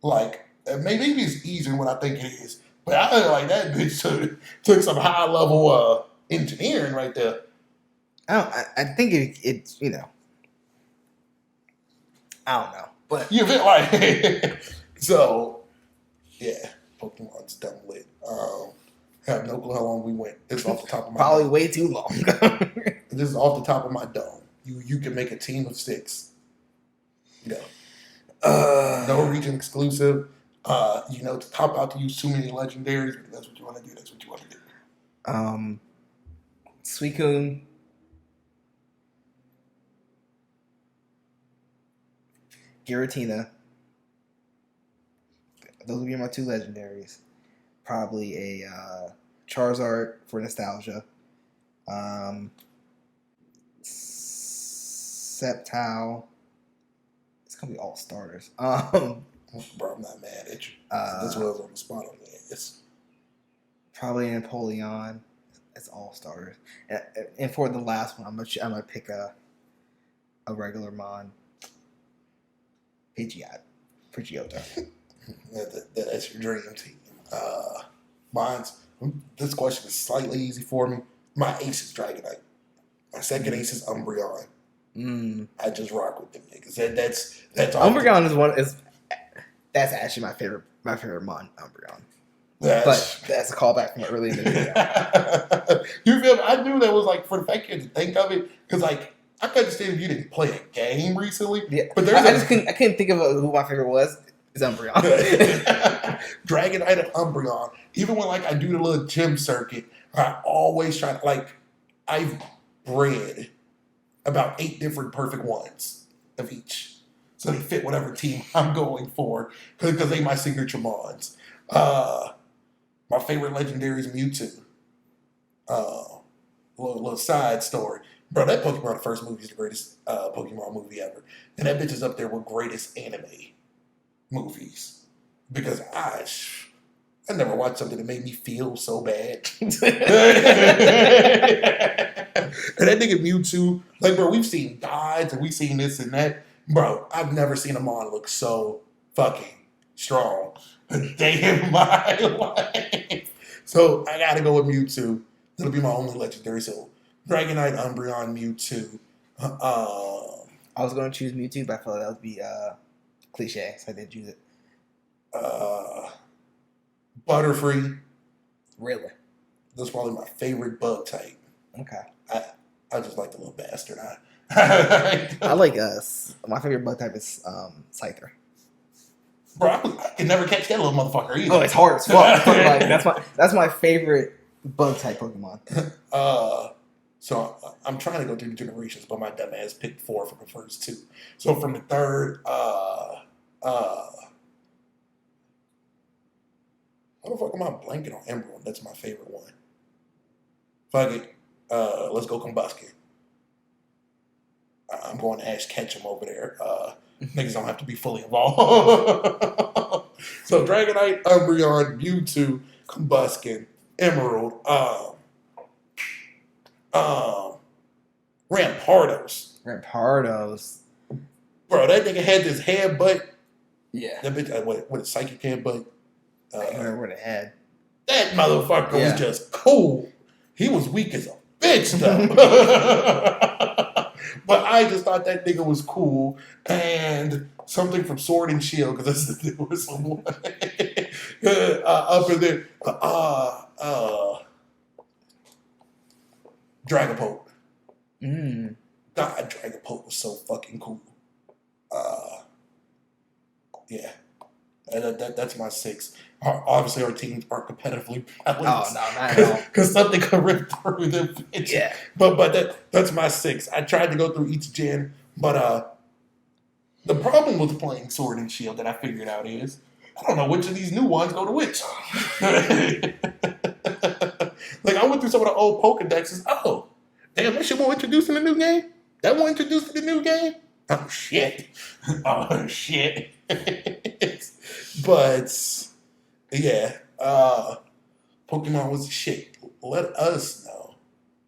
Like, maybe it's easier than what I think it is, but I feel like that bitch took some high level engineering right there. I think it's I don't know, but You feel like so, yeah. Pokemon's dumb lit. I have no clue how long we went. This is off the top of my probably dome. way too long. This is off the top of my dome. You can make a team of 6. No region exclusive. To top out to use too many legendaries. If that's what you want to do. That's what you want to do. Suicune. Giratina. Those would be my two legendaries. Probably a Charizard for nostalgia. Sceptile. It's gonna be all starters. Bro, I'm not mad at you. That's what I was on the spot on this. Probably Napoleon. It's all starters. And for the last one, I'm gonna pick a regular Mon. Pidgeotto. That's your dream team. Mine's. This question is slightly easy for me. My ace is Dragonite. My second ace is Umbreon. I just rock with them niggas. That's all. Umbreon that's actually my favorite Mon, Umbreon. But that's a callback from early in the video. You feel me? I knew that was like for the fact you had to think of it because like I could understand if you didn't play a game recently. Yeah, but I couldn't think of who my favorite was. It's Umbreon. Dragonite and Umbreon. Even when like I do the little gym circuit, I always try to like I've bred about 8 different perfect ones of each. So they fit whatever team I'm going for because they my signature mons. My favorite legendary is Mewtwo. Little side story. Bro, that Pokemon the first movie is the greatest Pokemon movie ever. And that bitch is up there with greatest anime movies. Because I never watched something that made me feel so bad. And that nigga Mewtwo, like, bro, we've seen guides and we've seen this and that. Bro, I've never seen a mon look so fucking strong a day in my life. So I gotta go with Mewtwo. That'll be my only legendary. So Dragonite, Umbreon, Mewtwo. I was going to choose Mewtwo, but I felt that would be cliche, so I didn't choose it. Butterfree. Really? That's probably my favorite bug type. Okay. I just like the little bastard. I like my favorite bug type is Scyther. Bro, I can never catch that little motherfucker either. Oh, it's hard as fuck. Like, that's my favorite bug type Pokemon. So I'm trying to go through the generations, but my dumb ass picked 4 from the first 2. So from the third, how the fuck am I blanking on Emerald? That's my favorite one. Fuck it. Let's go Combuskin. I'm going to Ash Ketchum over there. Niggas don't have to be fully involved. So Dragonite, Umbreon, Mewtwo, Combuskin, Emerald, Rampardos. Bro, that nigga had this headbutt. Yeah. That bitch, what a psychic headbutt. I can't remember what it had. That motherfucker was just cool. He was weak as a bitch, though. But I just thought that nigga was cool. And something from Sword and Shield, because that's the newest one. Up in there. Dragapult. God, Dragapult was so fucking cool. Yeah. That's my 6. Obviously, our teams aren't competitively balanced. Oh, no, not at all. Because something could rip through them. Bitch. Yeah. But that's my 6. I tried to go through each gen, but the problem with playing Sword and Shield that I figured out is I don't know which of these new ones go to which. Like, I went through some of the old Pokedexes. Oh, damn, that shit won't introduce in the new game? That won't introduce in the new game? Oh, shit. Oh, shit. But, yeah, Pokemon was the shit. Let us know.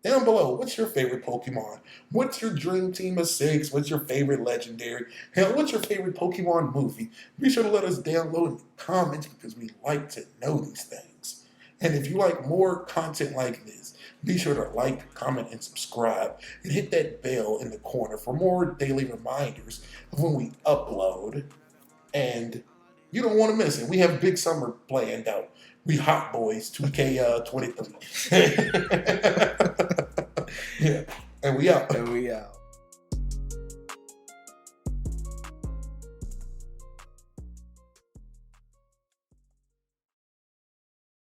Down below, what's your favorite Pokemon? What's your dream team of 6? What's your favorite legendary? Hell, what's your favorite Pokemon movie? Be sure to let us down below in the comments because we like to know these things. And if you like more content like this, be sure to like, comment, and subscribe. And hit that bell in the corner for more daily reminders of when we upload. And you don't want to miss it. We have big summer planned out. We hot boys 2K23. Yeah. And we out.